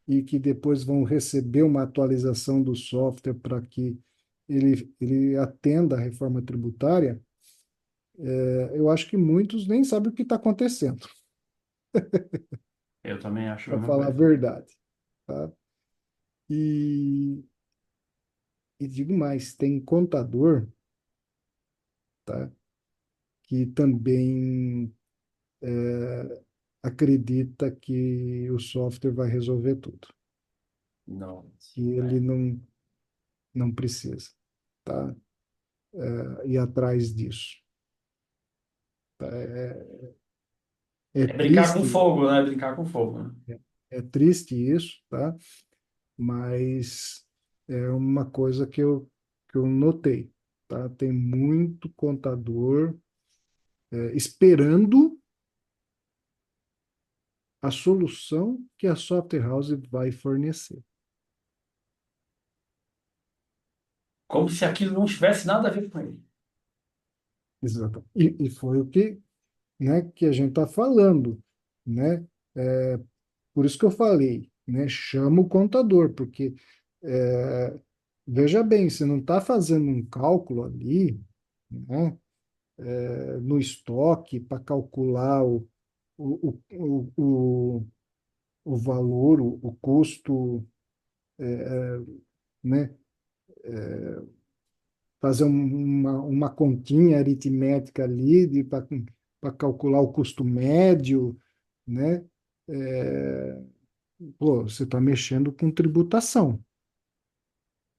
e que depois vão receber uma atualização do software para que ele atenda à reforma tributária, eu acho que muitos nem sabem o que está acontecendo, Eu também acho a para mesma falar a coisa. verdade, tá? E, e digo mais, tem contador, tá? Que também acredita que o software vai resolver tudo, Não, que ele não precisa, tá? Ir atrás disso. Tá? É é brincar com triste, fogo, né? Brincar com fogo, né? é triste isso, tá? Mas é uma coisa que eu notei, tá? Tem muito contador esperando a solução que a software house vai fornecer. Como se aquilo não tivesse nada a ver com ele. Exato. E foi o que, né, que a gente está falando, né? Por isso que eu falei, né? Chama o contador, porque é, veja bem, você não está fazendo um cálculo ali, né, no estoque para calcular o, o, o, o valor, o custo, né? Fazer uma continha aritmética ali para calcular o custo médio, né? É, pô, você está mexendo com tributação,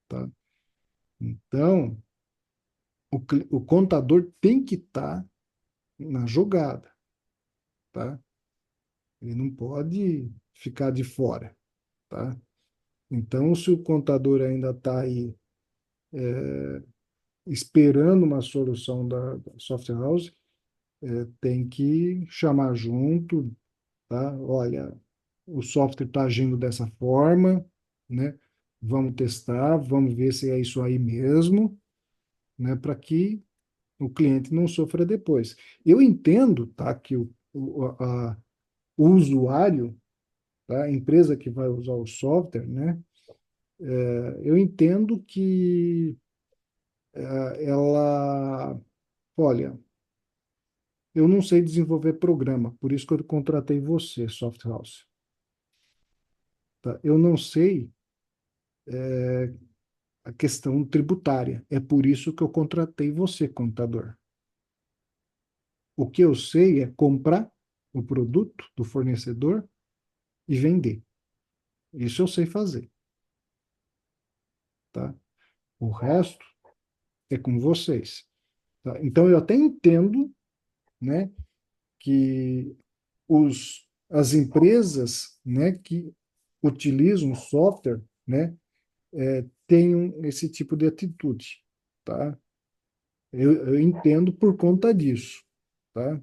tá? Então, o contador tem que estar na jogada, tá? Ele não pode ficar de fora, tá? Então, se o contador ainda está aí esperando uma solução da software house, tem que chamar junto, tá? Olha, o software está agindo dessa forma, né? Vamos testar, vamos ver se é isso aí mesmo, né? Para que o cliente não sofra depois. Eu entendo, tá, que o usuário, tá, a empresa que vai usar o software, né? Eu entendo que ela, olha, eu não sei desenvolver programa, por isso que eu contratei você, Soft House. Tá? Eu não sei a questão tributária, é por isso que eu contratei você, contador. O que eu sei é comprar o produto do fornecedor e vender. Isso eu sei fazer, tá? O resto é com vocês, tá? Então eu até entendo, né, que as empresas, né, que utilizam software, né, tenham esse tipo de atitude, tá? Eu entendo por conta disso, tá?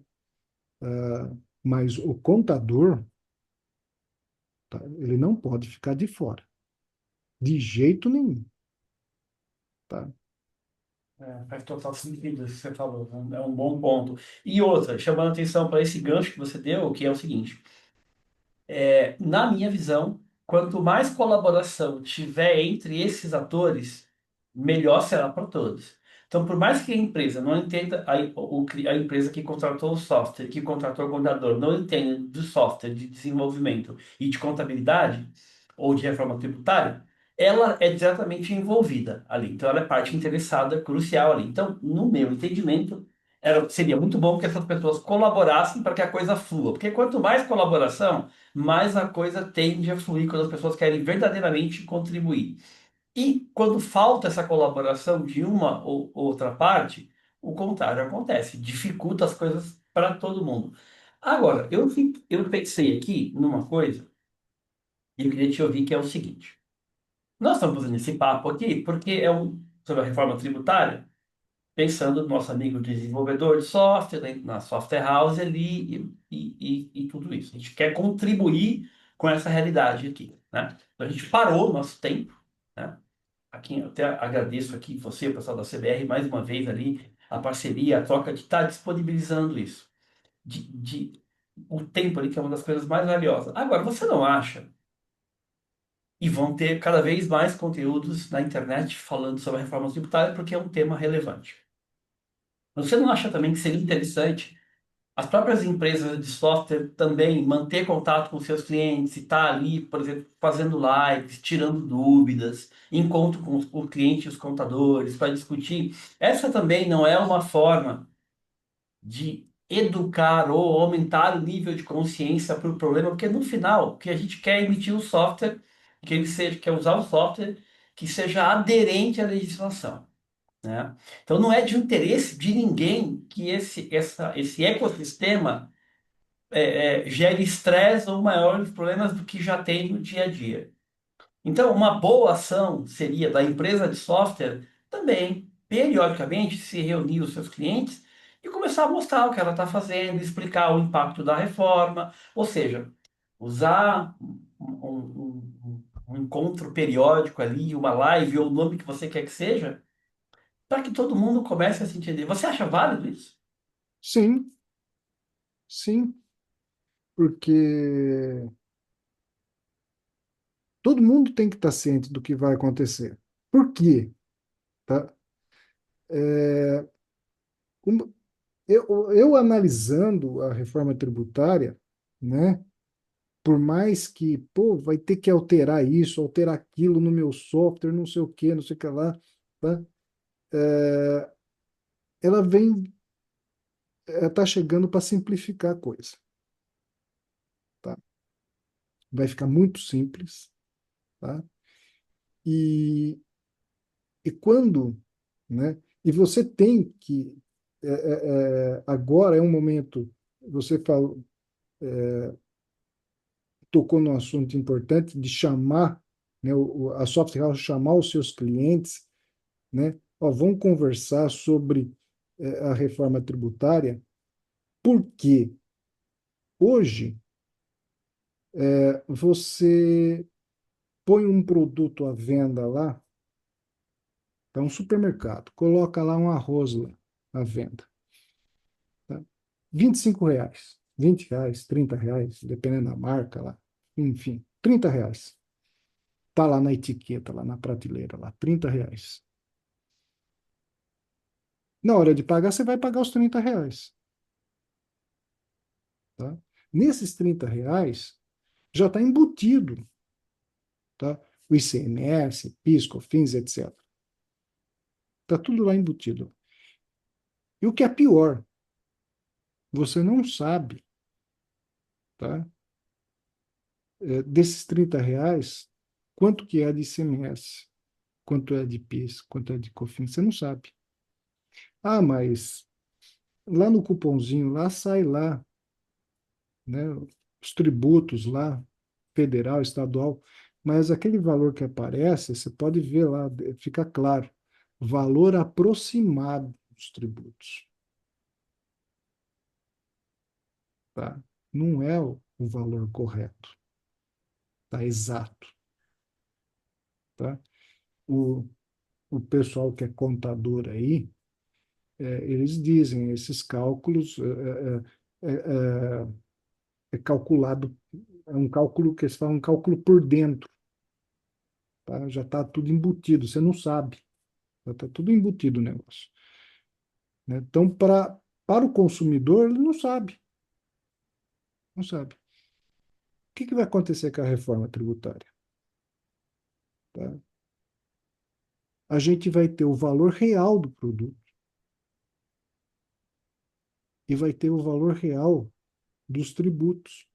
Mas o contador, tá, ele não pode ficar de fora, de jeito nenhum, tá? Faz total sentido isso que você falou, né? É um bom ponto. E outra, chamando atenção para esse gancho que você deu, que é o seguinte: na minha visão, quanto mais colaboração tiver entre esses atores, melhor será para todos. Então, por mais que a empresa não entenda, a empresa que contratou o software, que contratou o contador, não entenda do software de desenvolvimento e de contabilidade, ou de reforma tributária, ela é diretamente envolvida ali. Então, ela é parte interessada, crucial ali. Então, no meu entendimento, seria muito bom que essas pessoas colaborassem para que a coisa flua. Porque quanto mais colaboração, mais a coisa tende a fluir quando as pessoas querem verdadeiramente contribuir. E quando falta essa colaboração de uma ou outra parte, o contrário acontece, dificulta as coisas para todo mundo. Agora, eu pensei aqui numa coisa e eu queria te ouvir, que é o seguinte. Nós estamos fazendo esse papo aqui porque sobre a reforma tributária, pensando no nosso amigo desenvolvedor de software, né, na software house ali e tudo isso. A gente quer contribuir com essa realidade aqui, né? Então a gente parou o nosso tempo, né? Aqui eu até agradeço aqui você, o pessoal da CBR, mais uma vez ali, a parceria, a troca de estar disponibilizando isso. O tempo ali, que é uma das coisas mais valiosas. Agora, você não acha? E vão ter cada vez mais conteúdos na internet falando sobre a reforma tributária, porque é um tema relevante. Você não acha também que seria interessante as próprias empresas de software também manter contato com seus clientes e estar ali, por exemplo, fazendo lives, tirando dúvidas, encontro com o cliente e os contadores para discutir? Essa também não é uma forma de educar ou aumentar o nível de consciência para o problema, porque no final o que a gente quer é emitir um software que ele seja, quer usar um software que seja aderente à legislação, né? Então não é de interesse de ninguém que esse ecossistema gere estresse ou maiores problemas do que já tem no dia a dia. Então, uma boa ação seria da empresa de software também, periodicamente, se reunir os seus clientes e começar a mostrar o que ela está fazendo, explicar o impacto da reforma, ou seja, usar um encontro periódico ali, uma live ou o nome que você quer que seja, para que todo mundo comece a se entender. Você acha válido isso? Sim, sim, porque todo mundo tem que estar ciente do que vai acontecer. Por quê? Tá? É, como- eu analisando a reforma tributária, né? Por mais que, pô, vai ter que alterar isso, alterar aquilo no meu software, não sei o quê, não sei o que lá, tá? Ela vem, tá chegando para simplificar a coisa, tá? Vai ficar muito simples, tá? E, e quando, né? E você tem que, agora é um momento, você falou, tocou num assunto importante de chamar, né, a software house chamar os seus clientes, né? Ó, vamos conversar sobre a reforma tributária, porque hoje você põe um produto à venda lá, tá um supermercado, coloca lá um arroz lá à venda, tá? R$ 25, R$ 20, R$ 30, dependendo da marca lá, enfim, R$ 30. Tá lá na etiqueta, lá na prateleira, lá, R$ 30. Na hora de pagar, você vai pagar os R$ 30, tá? Nesses R$ 30 já está embutido, tá? O ICMS, PIS, COFINS, etc. Está tudo lá embutido. E o que é pior, você não sabe, tá? Desses R$ 30, quanto que é de ICMS, quanto é de PIS, quanto é de COFINS, você não sabe. Ah, mas lá no cupomzinho, lá sai lá, né, os tributos lá, federal, estadual, mas aquele valor que aparece, você pode ver lá, fica claro, valor aproximado dos tributos, tá? Não é o valor correto, tá? Exato, tá? o pessoal que é contador aí, eles dizem, esses cálculos é calculado, é um cálculo que eles falam um cálculo por dentro, tá? Já está tudo embutido, você não sabe, já está tudo embutido o negócio, né? Então, para o consumidor, ele não sabe, não sabe. O que vai acontecer com a reforma tributária? Tá? A gente vai ter o valor real do produto e vai ter o valor real dos tributos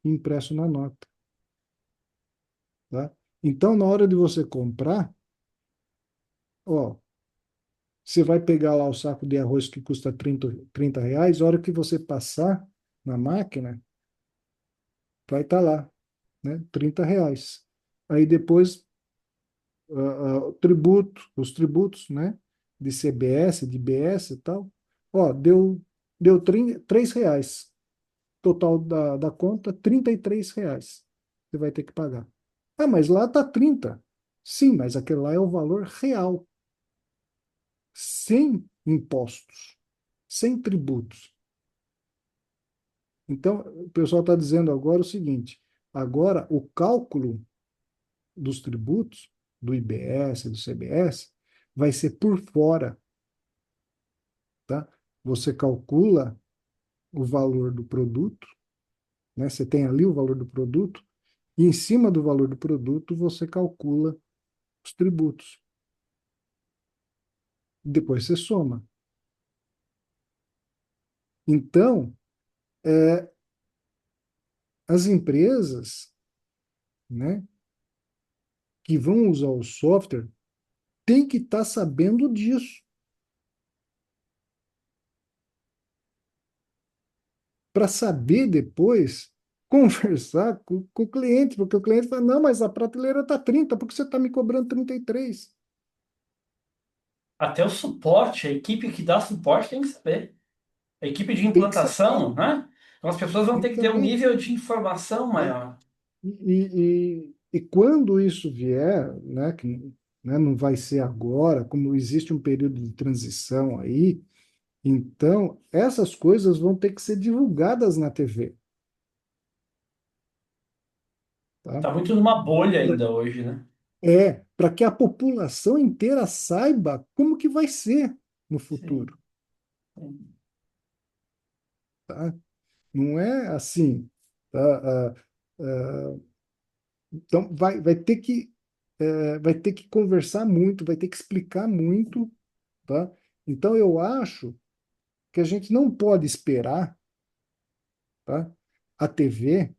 impresso na nota, tá? Então, na hora de você comprar, ó, você vai pegar lá o saco de arroz que custa trinta reais, a hora que você passar na máquina, vai estar lá, né? R$ 30. Aí depois, os tributos, né? De CBS, de IBS e tal, ó, deu R$ 3. Total da conta, R$ 33. Você vai ter que pagar. Ah, mas lá está 30. Sim, mas aquele lá é o valor real, sem impostos, sem tributos. Então, o pessoal está dizendo agora o seguinte: agora o cálculo dos tributos, do IBS, do CBS, vai ser por fora, tá? Você calcula o valor do produto, né? Você tem ali o valor do produto, e em cima do valor do produto você calcula os tributos. Depois você soma. Então, as empresas, né, que vão usar o software têm que estar sabendo disso, para saber depois conversar com o cliente, porque o cliente fala, não, mas a prateleira está 30, por que você está me cobrando 33? Até o suporte, a equipe que dá suporte tem que saber. A equipe de Tem que implantação, saber, né? Então as pessoas vão tem ter que que ter um saber, nível de informação né? maior. E quando isso vier, né, que, né, não vai ser agora, como existe um período de transição aí, então essas coisas vão ter que ser divulgadas na TV, tá? Tá muito numa bolha ainda hoje, né? Para que a população inteira saiba como que vai ser no Sim, futuro, sim. tá? Não é assim, tá? Então vai ter que conversar muito, vai ter que explicar muito, tá? Então eu acho que a gente não pode esperar, tá? A TV,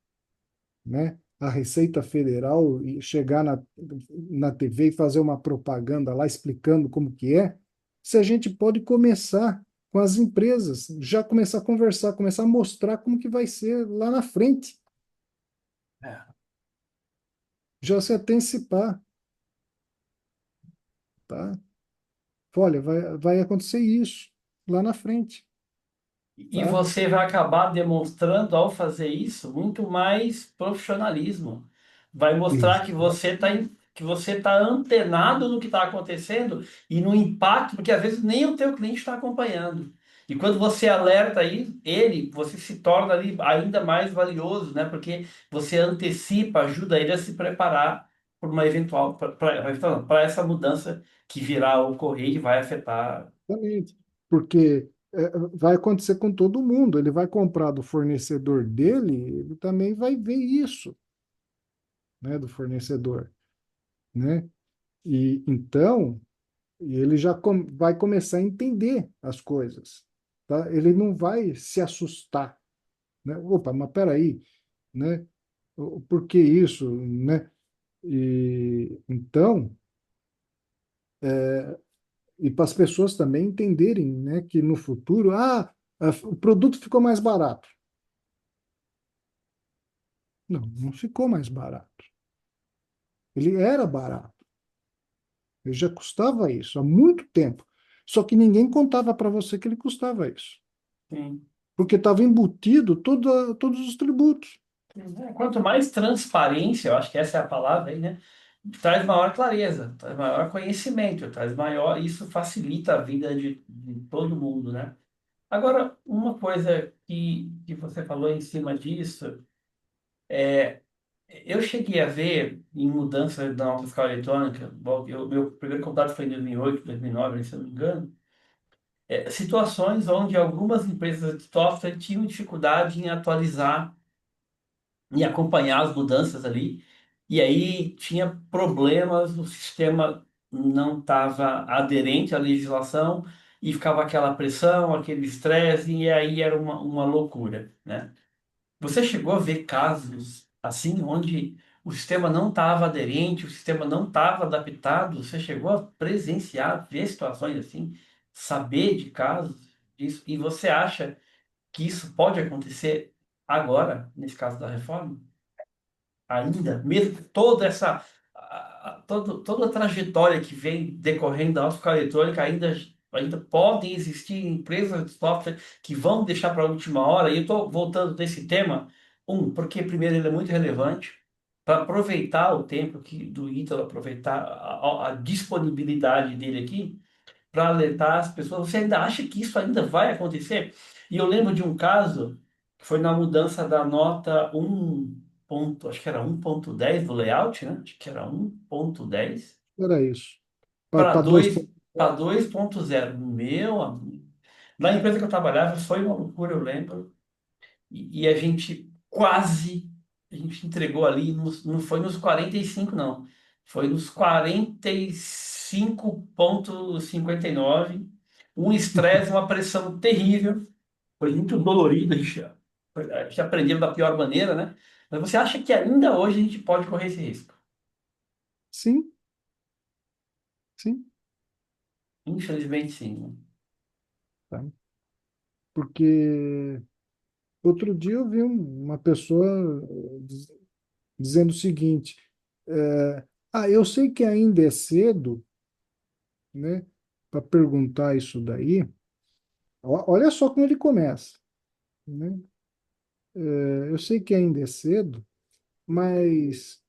né? A Receita Federal e chegar na TV e fazer uma propaganda lá explicando como que é, se a gente pode começar com as empresas, já começar a conversar, começar a mostrar como que vai ser lá na frente, É. já se antecipar, tá? Olha, vai acontecer isso lá na frente, E tá? você vai acabar demonstrando ao fazer isso muito mais profissionalismo. Vai mostrar Exatamente. que você está antenado no que está acontecendo e no impacto, porque às vezes nem o teu cliente está acompanhando. E quando você alerta aí, ele, você se torna ali ainda mais valioso, né? Porque você antecipa, ajuda ele a se preparar por uma eventual, para essa mudança que virá a ocorrer e vai afetar. Exatamente. Porque vai acontecer com todo mundo. Ele vai comprar do fornecedor dele, ele também vai ver isso, né, do fornecedor, né? E então ele já vai começar a entender as coisas, tá? Ele não vai se assustar, né? Opa, mas peraí, né? Por que isso, né? E então, e para as pessoas também entenderem, né, que no futuro, o produto ficou mais barato. Não, não ficou mais barato. Ele era barato. Ele já custava isso há muito tempo. Só que ninguém contava para você que ele custava isso. Sim. Porque estava embutido todos os tributos. Quanto mais transparência, eu acho que essa é a palavra aí, né? traz maior clareza, traz maior conhecimento, traz maior, isso facilita a vida de todo mundo, né? Agora, uma coisa que você falou em cima disso, eu cheguei a ver em mudança da nota fiscal eletrônica, bom, meu primeiro contato foi em 2008, 2009, se eu não me engano, situações onde algumas empresas de software tinham dificuldade em atualizar e acompanhar as mudanças ali. E aí tinha problemas, o sistema não estava aderente à legislação e ficava aquela pressão, aquele estresse, e aí era uma loucura, né? Você chegou a ver casos assim, onde o sistema não estava aderente, o sistema não estava adaptado? Você chegou a presenciar, ver situações assim, saber de casos disso? E você acha que isso pode acontecer agora, nesse caso da reforma? Ainda, mesmo toda essa toda a trajetória que vem decorrendo da autoescola eletrônica, ainda podem existir empresas de software que vão deixar para a última hora. E eu estou voltando nesse tema, porque primeiro ele é muito relevante, para aproveitar o tempo do Ítalo, aproveitar a disponibilidade dele aqui para alertar as pessoas. Você ainda acha que isso ainda vai acontecer? E eu lembro de um caso que foi na mudança da nota acho que era 1.10 do layout, né? Acho que era 1.10 Era isso. para Para dois. 2.0. Meu amigo. Na empresa que eu trabalhava foi uma loucura, eu lembro. E a gente entregou ali, não foi nos 45 não. Foi nos 45,59. Um estresse, uma pressão terrível. Foi muito dolorido, a gente aprendeu da pior maneira, né? Mas você acha que ainda hoje a gente pode correr esse risco? Sim, sim. Infelizmente, sim, né? Tá? Porque outro dia eu vi uma pessoa dizendo o seguinte: eu sei que ainda é cedo, né, para perguntar isso daí. Olha só como ele começa, né? Eu sei que ainda é cedo, mas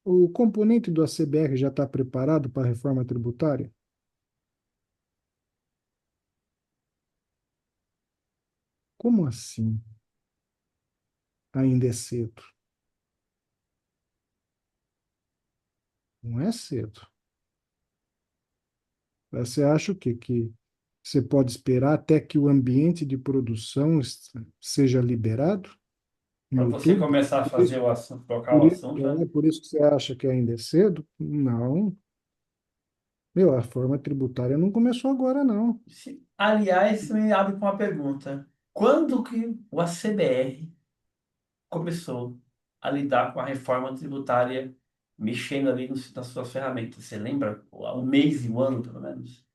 o componente do ACBR já está preparado para a reforma tributária? Como assim? Ainda é cedo? Não é cedo. Você acha o quê? Que você pode esperar até que o ambiente de produção seja liberado em Para você outubro? começar a Por fazer isso, o assunto, tocar o assunto, né? por isso que você acha que ainda é cedo? Não. Meu, a reforma tributária não começou agora, não. Aliás, isso me abre com uma pergunta. Quando que o ACBR começou a lidar com a reforma tributária, mexendo ali nas suas ferramentas? Você lembra? O mês e o ano, pelo menos?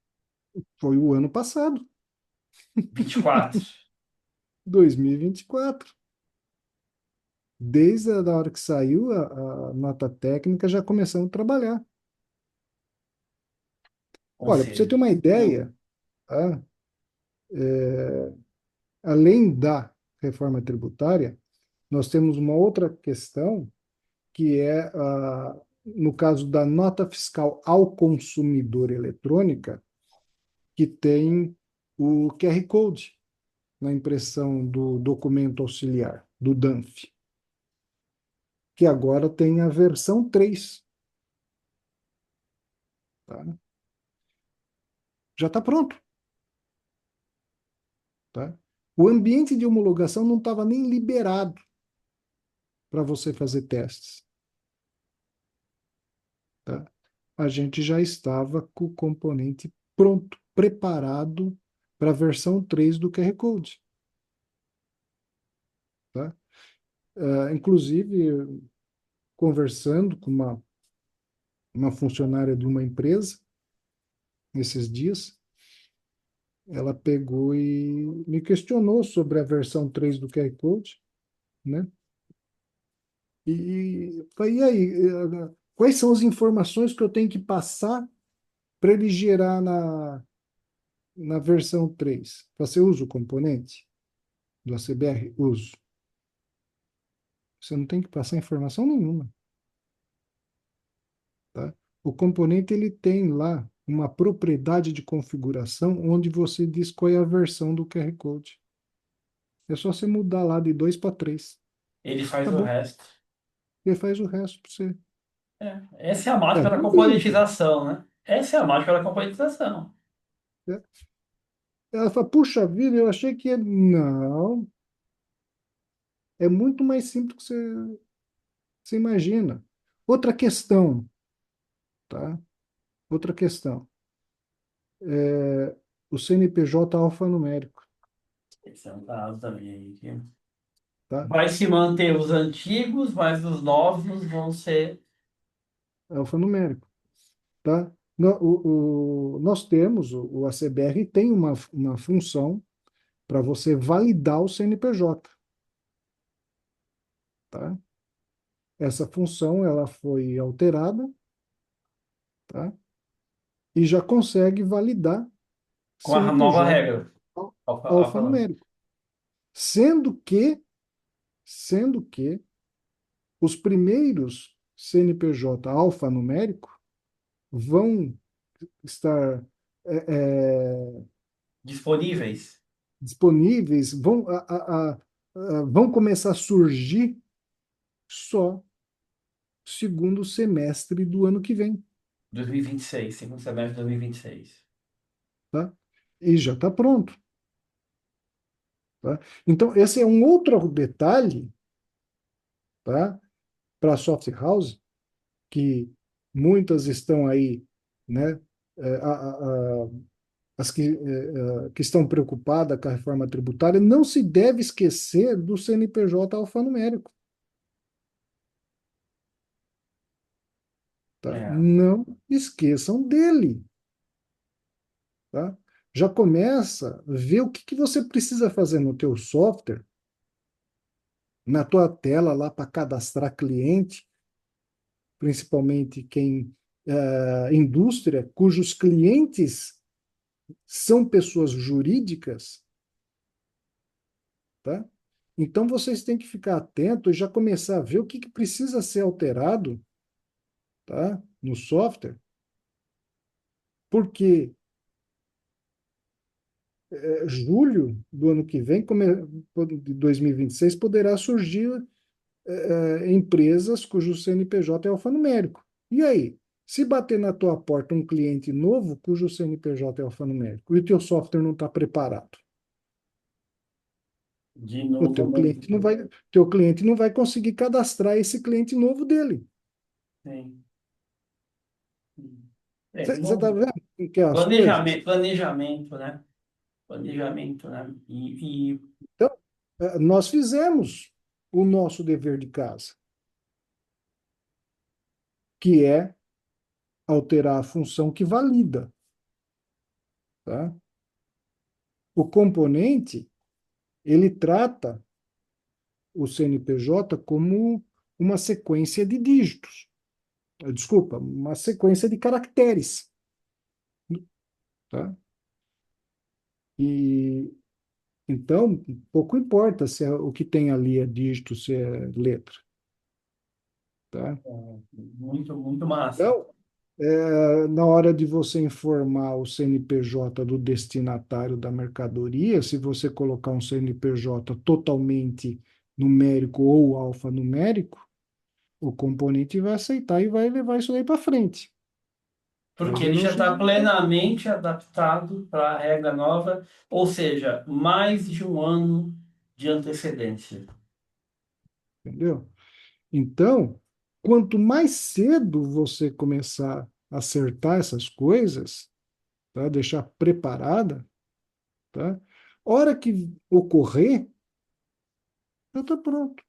Foi o ano passado, 24. 2024. Desde a hora que saiu a nota técnica, já começamos a trabalhar. Ou Olha, para você ter seja, uma ideia, tá? Além da reforma tributária, nós temos uma outra questão que é, no caso da nota fiscal ao consumidor eletrônica, que tem o QR Code na impressão do documento auxiliar, do DANF, que agora tem a versão 3, tá? Já está pronto, tá? O ambiente de homologação não estava nem liberado para você fazer testes, tá? A gente já estava com o componente pronto, preparado para a versão 3 do QR Code, tá? Inclusive, conversando com uma funcionária de uma empresa nesses dias, ela pegou e me questionou sobre a versão 3 do QR Code, né? E falei, e aí, quais são as informações que eu tenho que passar para ele gerar na versão 3? Você usa o componente do ACBR? Uso. Você não tem que passar informação nenhuma. tá? O componente ele tem lá uma propriedade de configuração onde você diz qual é a versão do QR Code. É só você mudar lá de 2 para 3. Ele faz o Acabou. resto. Ele faz o resto para você. É, essa é a mágica da Não brinca. componentização, né? Essa é a mágica da componentização. Né? Ela fala, puxa vida, eu achei que ia. Não, é muito mais simples do que você imagina. Outra questão, tá? Outra questão. O CNPJ alfanumérico, Esse é um caso também aí. tá? Vai se manter os antigos, mas os novos vão ser. Alfanumérico, tá? Nós temos, o ACBR tem uma função para você validar o CNPJ, tá? Essa função, ela foi alterada, tá? E já consegue validar Com a nova CNPJ regra. Falando. alfanumérico. Sendo que, sendo que os primeiros CNPJ alfanumérico vão estar Disponíveis disponíveis, vão começar a surgir só segundo semestre do ano que vem, 2026, segundo semestre de 2026. tá? E já está pronto, tá? Então, esse é um outro detalhe, tá? Para a soft house, que muitas estão aí, né? É, as que estão preocupadas com a reforma tributária, não se deve esquecer do CNPJ alfanumérico, tá? É. Não esqueçam dele, tá? Já começa a ver o que que você precisa fazer no teu software, na tua tela lá para cadastrar cliente, principalmente quem indústria cujos clientes são pessoas jurídicas, tá? Então vocês têm que ficar atentos e já começar a ver o que que precisa ser alterado, tá? No software, porque julho do ano que vem, de 2026, poderá surgir empresas cujo CNPJ é alfanumérico. E aí? Se bater na tua porta um cliente novo cujo CNPJ é alfanumérico e o teu software não está preparado, De novo, teu cliente não vai conseguir cadastrar esse cliente novo dele. sim. É, Você está vendo que é as coisas? planejamento, né? Planejamento, né? Então, nós fizemos o nosso dever de casa, que é alterar a função que valida, tá? O componente, ele trata o CNPJ como uma sequência de dígitos, desculpa, uma sequência de caracteres, tá? E então, pouco importa se o que tem ali é dígito, se é letra, tá? muito, muito massa. Então, na hora de você informar o CNPJ do destinatário da mercadoria, se você colocar um CNPJ totalmente numérico ou alfanumérico, o componente vai aceitar e vai levar isso aí para frente. Vai Porque ver ele no já está jeito, plenamente adaptado para a regra nova, ou seja, mais de um ano de antecedência. entendeu? Então, quanto mais cedo você começar a acertar essas coisas, tá? Deixar preparada, tá? Hora que ocorrer, já está pronto,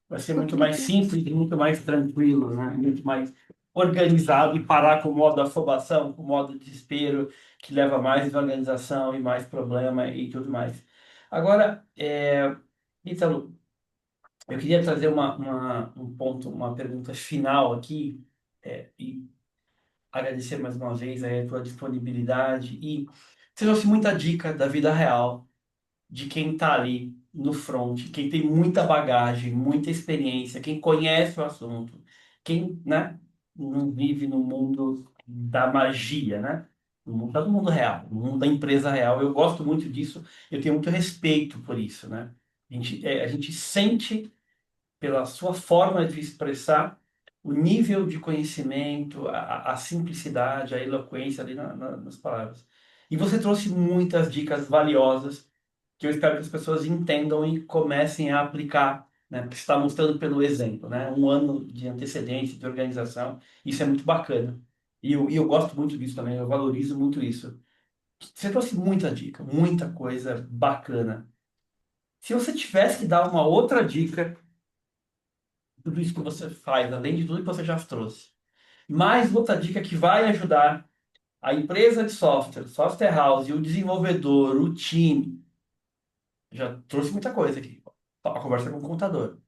Vai ser está muito mais tranquilo, simples e muito mais tranquilo, né? Muito mais organizado e parar com o modo afobação, com o modo desespero, que leva mais organização e mais problema e tudo mais. Agora, Ítalo, eu queria trazer um ponto, uma pergunta final aqui, e agradecer mais uma vez aí a tua disponibilidade e você trouxe muita dica da vida real de quem está ali no front, quem tem muita bagagem, muita experiência, quem conhece o assunto, quem, né? não vive no mundo da magia, né? No mundo, tá no mundo real, no mundo da empresa real. Eu gosto muito disso, eu tenho muito respeito por isso, né? A gente sente pela sua forma de expressar o nível de conhecimento, a simplicidade, a eloquência ali nas palavras. E você trouxe muitas dicas valiosas que eu espero que as pessoas entendam e comecem a aplicar, né? Porque você está mostrando pelo exemplo, né? Um ano de antecedência, de organização, isso é muito bacana. E eu gosto muito disso também, eu valorizo muito isso. Você trouxe muita dica, muita coisa bacana. Se você tivesse que dar uma outra dica, tudo isso que você faz, além de tudo que você já trouxe, mais outra dica que vai ajudar a empresa de software, software house, o desenvolvedor, o time, já trouxe muita coisa aqui. A conversa com o contador,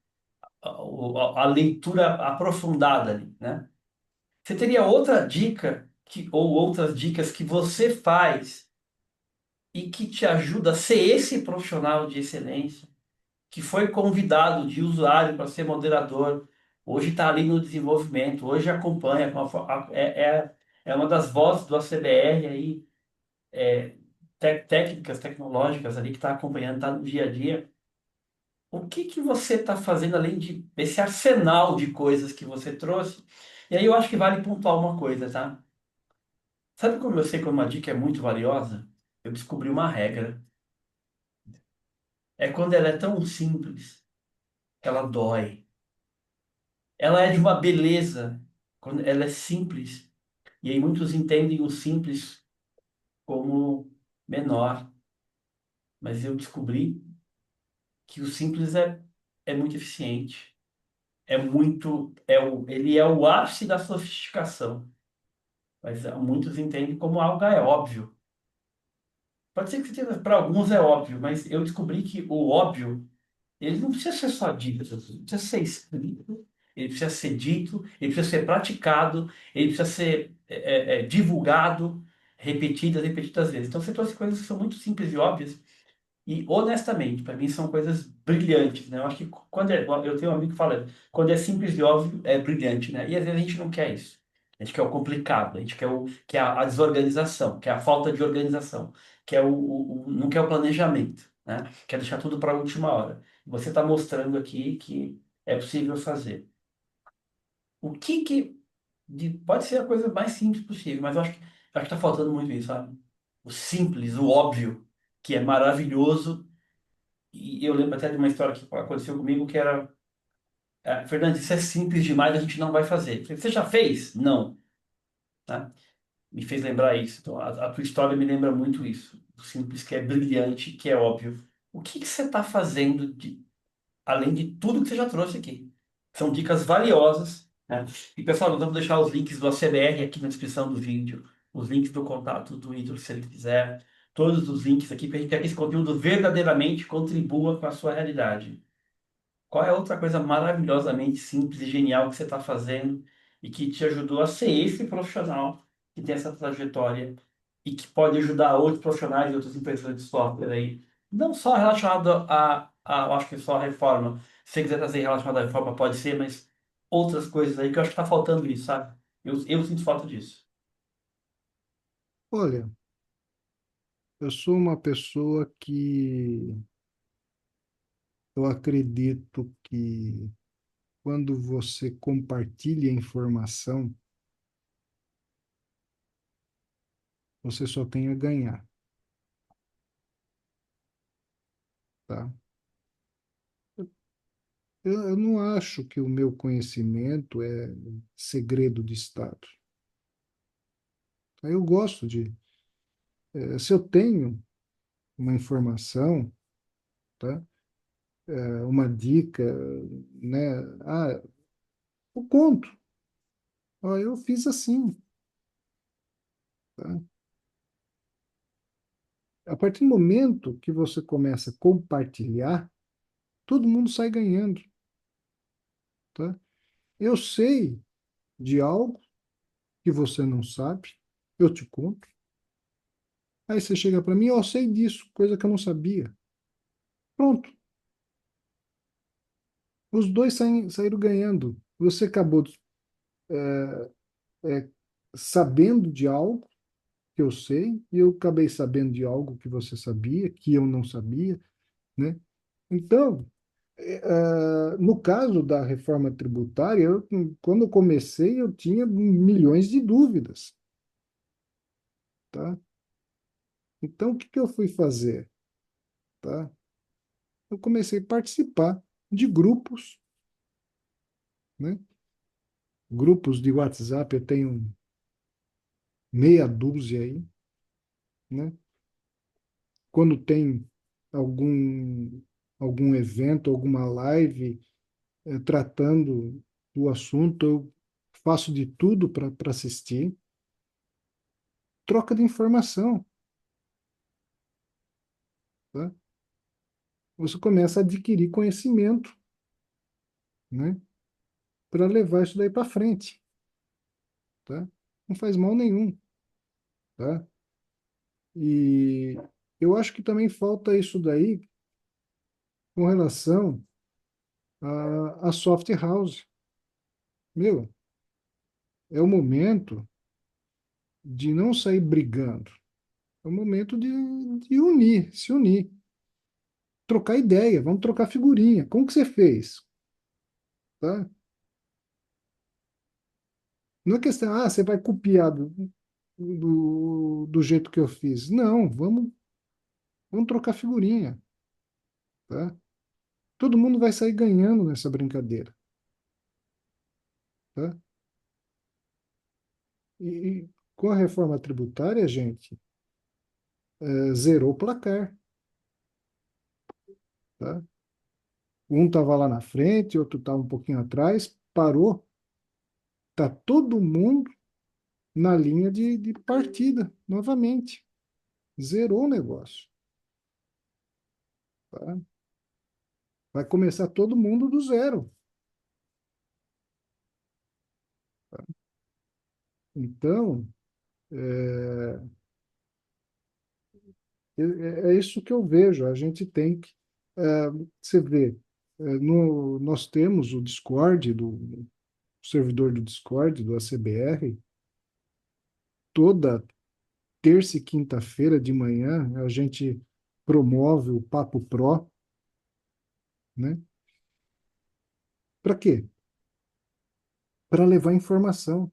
a leitura aprofundada ali, né? Você teria outra dica ou outras dicas que você faz e que te ajuda a ser esse profissional de excelência que foi convidado de usuário para ser moderador, hoje está ali no desenvolvimento, hoje acompanha, é uma das vozes do ACBR aí, técnicas tecnológicas ali que está acompanhando, está no dia a dia. O que que você está fazendo além de esse arsenal de coisas que você trouxe? E aí eu acho que vale pontuar uma coisa, tá? Sabe como eu sei que uma dica é muito valiosa? Eu descobri uma regra. É quando ela é tão simples que ela dói. Ela é de uma beleza quando ela é simples. E aí muitos entendem o simples como menor. Mas eu descobri que o simples é muito eficiente. Ele é o ápice da sofisticação. Mas muitos entendem como algo óbvio. Pode ser que para alguns é óbvio, mas eu descobri que o óbvio, ele não precisa ser só dito, ele precisa ser escrito, ele precisa ser dito, ele precisa ser praticado, ele precisa ser divulgado repetidas vezes. Então você trouxe coisas que são muito simples e óbvias e, honestamente, para mim são coisas brilhantes, né? Eu acho que eu tenho um amigo que fala, quando é simples e óbvio, é brilhante, né? E às vezes a gente não quer isso. A gente quer o complicado, a gente quer a desorganização, quer a falta de organização, não quer o planejamento, né? Quer deixar tudo para a última hora. Você está mostrando aqui que é possível fazer. O que que pode ser a coisa mais simples possível, mas eu acho que está faltando muito isso, sabe? O simples, o óbvio, que é maravilhoso e eu lembro até de uma história que aconteceu comigo que era, Fernando, isso é simples demais, a gente não vai fazer. Eu falei, você já fez? Não. Tá? Me fez lembrar isso. Então, a tua história me lembra muito isso. O simples que é brilhante, que é óbvio. O que que você está fazendo além de tudo que você já trouxe aqui? São dicas valiosas, né? E, pessoal, nós vamos deixar os links do ACBR aqui na descrição do vídeo, os links do contato do Ítalo, se ele quiser, todos os links aqui, para a gente quer que esse conteúdo verdadeiramente contribua com a sua realidade. Qual é a outra coisa maravilhosamente simples e genial que você está fazendo e que te ajudou a ser esse profissional que tem essa trajetória e que pode ajudar outros profissionais e outras empresas de software aí? Não só relacionado eu acho que só a reforma. Se você quiser trazer relacionado à reforma, pode ser, mas outras coisas aí que eu acho que está faltando isso, sabe? Eu sinto falta disso. Olha, eu sou uma pessoa que eu acredito que quando você compartilha informação, você só tem a ganhar, tá? Eu não acho que o meu conhecimento é segredo de Estado. Eu gosto se eu tenho uma informação, tá? Uma dica, né? Eu conto. Ó, eu fiz assim, tá? A partir do momento que você começa a compartilhar, todo mundo sai ganhando, tá? Eu sei de algo que você não sabe, eu te conto. Aí você chega para mim, eu sei disso, coisa que eu não sabia. Pronto, os dois saíram ganhando. Você acabou é, sabendo de algo que eu sei, e eu acabei sabendo de algo que você sabia, que eu não sabia, né? Então, no caso da reforma tributária, quando eu comecei, eu tinha milhões de dúvidas, tá? Então, o que que eu fui fazer, tá? Eu comecei a participar de grupos, né? Grupos de WhatsApp, eu tenho meia dúzia aí, né? Quando tem algum, algum evento, alguma live, tratando do assunto, eu faço de tudo para assistir. Troca de informação, tá? Você começa a adquirir conhecimento, né? Para levar isso daí para frente, tá? Não faz mal nenhum, tá? E eu acho que também falta isso daí com relação à soft house. Meu, é o momento de não sair brigando. É o momento de unir, se unir, trocar ideia, vamos trocar figurinha. Como que você fez? Tá? Não é questão, você vai copiar do jeito que eu fiz. Não, vamos trocar figurinha, tá? Todo mundo vai sair ganhando nessa brincadeira, tá? E com a reforma tributária, gente, zerou o placar, tá? Um estava lá na frente, outro estava um pouquinho atrás, parou, tá todo mundo na linha de partida, novamente. Zerou o negócio, tá? Vai começar todo mundo do zero. Então, é, é isso que eu vejo. A gente tem que. Você vê, nós temos o Discord, o servidor do Discord, do ACBR, toda terça e quinta-feira de manhã, a gente promove o Papo Pro, né? Para quê? Para levar informação,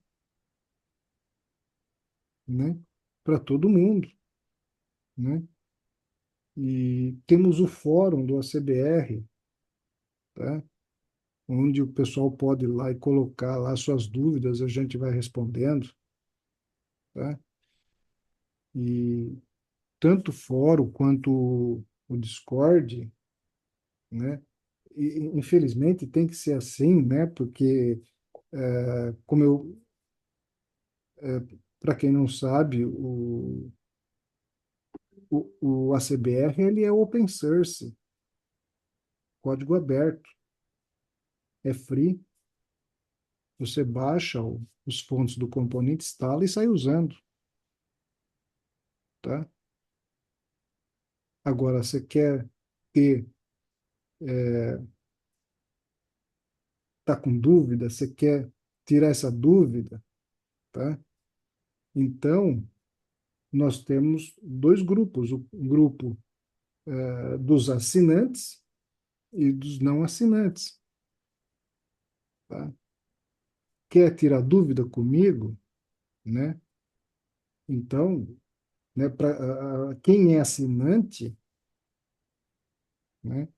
né? Para todo mundo, né? E temos o fórum do ACBR, tá? Onde o pessoal pode ir lá e colocar lá suas dúvidas, a gente vai respondendo, tá? E tanto o fórum quanto o Discord, né? E, infelizmente tem que ser assim, né? Porque, como eu, para quem não sabe, o ACBR ele é open source, código aberto, é free. Você baixa os fontes do componente, instala e sai usando, tá? Agora, você quer ter, tá com dúvida, você quer tirar essa dúvida, tá? Então, nós temos dois grupos, o grupo dos assinantes e dos não assinantes, tá? Quer tirar dúvida comigo, né? Então, né, para quem é assinante, né,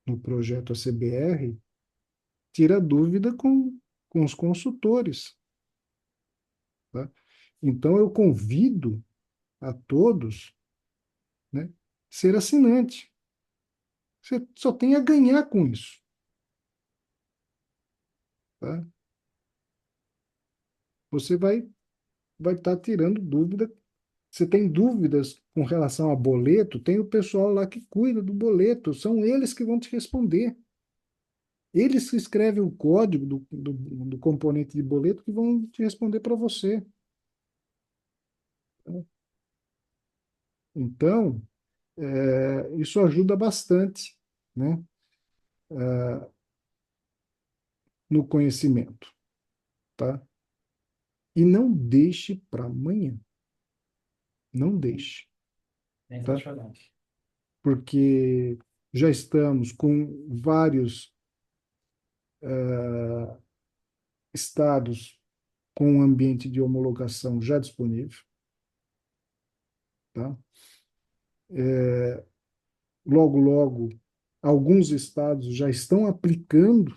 no projeto ACBR, tira dúvida com os consultores, tá? Então, eu convido a todos, né, ser assinante. Você só tem a ganhar com isso, tá? Você vai estar tirando dúvida. Você tem dúvidas com relação a boleto, tem o pessoal lá que cuida do boleto, são eles que vão te responder. Eles que escrevem o código do componente de boleto que vão te responder para você. Então, isso ajuda bastante, né, no conhecimento. tá? E não deixe para amanhã, não deixe, tá? Sensacional. Porque já estamos com vários estados com um ambiente de homologação já disponível, tá? Logo, logo, alguns estados já estão aplicando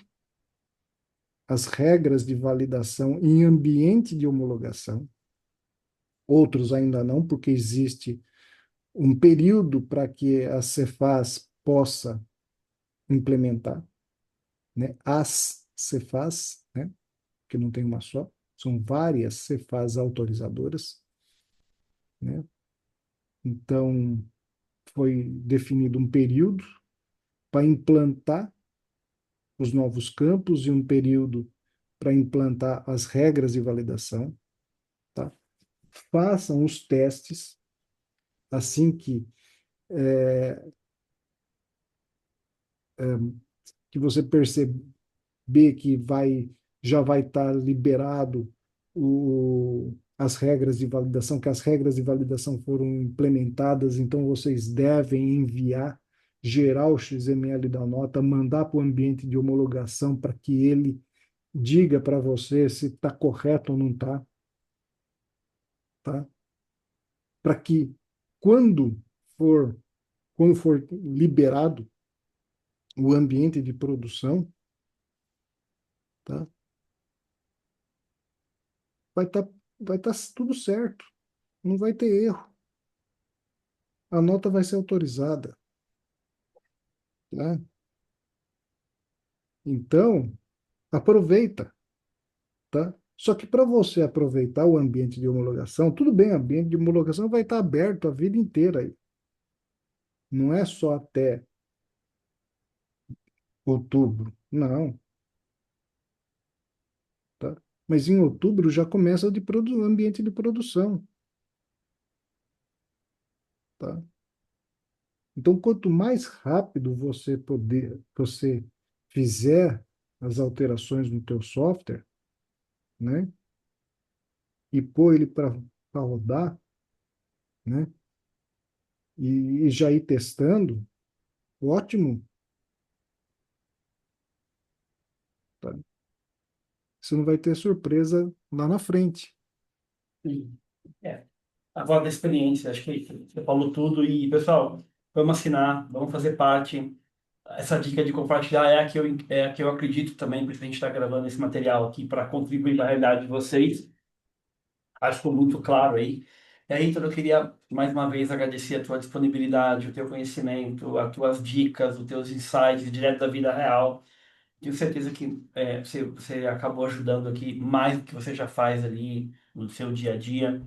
as regras de validação em ambiente de homologação, outros ainda não, porque existe um período para que a Cefaz possa implementar, né? As Cefaz, né? Que não tem uma só, são várias Cefaz autorizadoras, né? Então, foi definido um período para implantar os novos campos e um período para implantar as regras de validação, tá? Façam os testes assim que você perceber que já vai estar liberado as regras de validação, que as regras de validação foram implementadas, então vocês devem enviar, gerar o XML da nota, mandar para o ambiente de homologação para que ele diga para você se está correto ou não está, tá? Para que quando for, quando for liberado o ambiente de produção, tá? Vai estar tudo certo, não vai ter erro. A nota vai ser autorizada, né? Então, aproveita, tá? Só que para você aproveitar o ambiente de homologação, tudo bem, o ambiente de homologação vai estar aberto a vida inteira aí. Não é só até outubro, não, tá? Mas em outubro já começa o ambiente de produção, tá? Então, quanto mais rápido você fizer as alterações no teu software, né, e pôr ele para rodar, né, e já ir testando, ótimo, tá? Você não vai ter surpresa lá na frente. Sim. É. A voz da experiência, acho que você falou tudo. E, pessoal, vamos assinar, vamos fazer parte. Essa dica de compartilhar é a que eu acredito também, porque a gente está gravando esse material aqui para contribuir para a realidade de vocês. Acho que ficou muito claro aí. E aí, então, eu queria mais uma vez agradecer a tua disponibilidade, o teu conhecimento, as tuas dicas, os teus insights direto da vida real. Tenho certeza que você acabou ajudando aqui mais do que você já faz ali no seu dia a dia.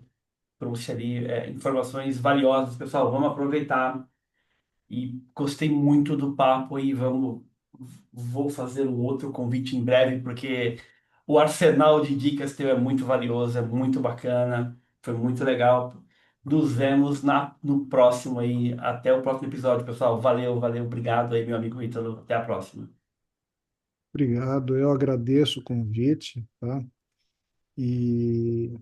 Trouxe ali informações valiosas. Pessoal, vamos aproveitar. E gostei muito do papo e vou fazer um outro convite em breve, porque o arsenal de dicas teu é muito valioso, é muito bacana, foi muito legal. Nos vemos no próximo aí. Até o próximo episódio, pessoal. Valeu, valeu, obrigado aí, meu amigo Ítalo. Até a próxima. Obrigado, eu agradeço o convite, tá? E,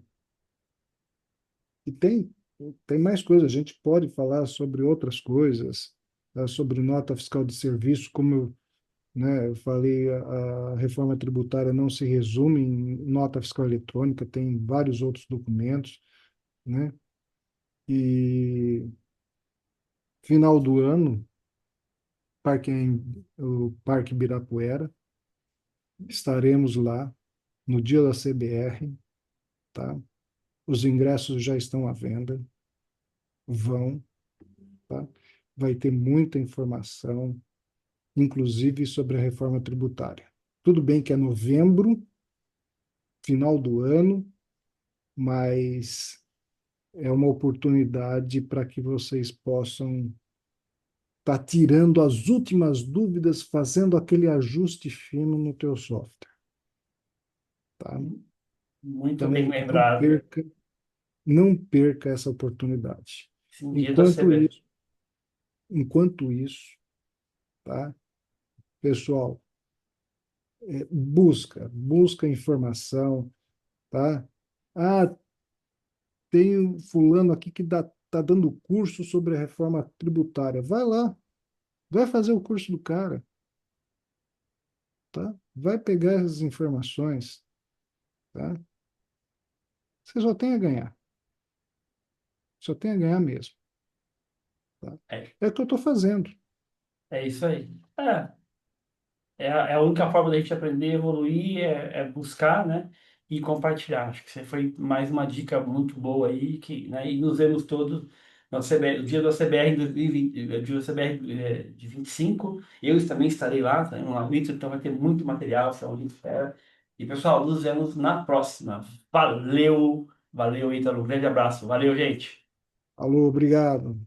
e tem mais coisas, a gente pode falar sobre outras coisas, tá? Sobre nota fiscal de serviço, como eu falei, a reforma tributária não se resume em nota fiscal eletrônica, tem vários outros documentos, né? E final do ano, o Parque Ibirapuera, estaremos lá no dia da CBR, tá? Os ingressos já estão à venda, vão, tá? Vai ter muita informação, inclusive sobre a reforma tributária. Tudo bem que é novembro, final do ano, mas é uma oportunidade para que vocês possam estar tirando as últimas dúvidas, fazendo aquele ajuste fino no teu software, tá? Muito bem Então, lembrado. não perca essa oportunidade. Sim, dia da Enquanto CB. isso, enquanto isso, tá? Pessoal, busca informação, tá? Ah, tem um fulano aqui que tá dando curso sobre a reforma tributária. Vai lá, vai fazer o curso do cara, tá? Vai pegar as informações, tá? Você só tem a ganhar, só tem a ganhar mesmo, tá? É, É o que eu estou fazendo. é isso aí. É a única forma da gente aprender, evoluir, é buscar, né? E compartilhar. Acho que você foi mais uma dica muito boa aí, que, né, e nos vemos todos no CBR, o dia da CBR em 2020, o dia da CBR de 25. Eu também estarei lá, tá, no Vitor, então vai ter muito material, se a gente espera. E pessoal, nos vemos na próxima. Valeu, valeu, Ítalo. Um grande abraço. Valeu, gente. Alô, obrigado.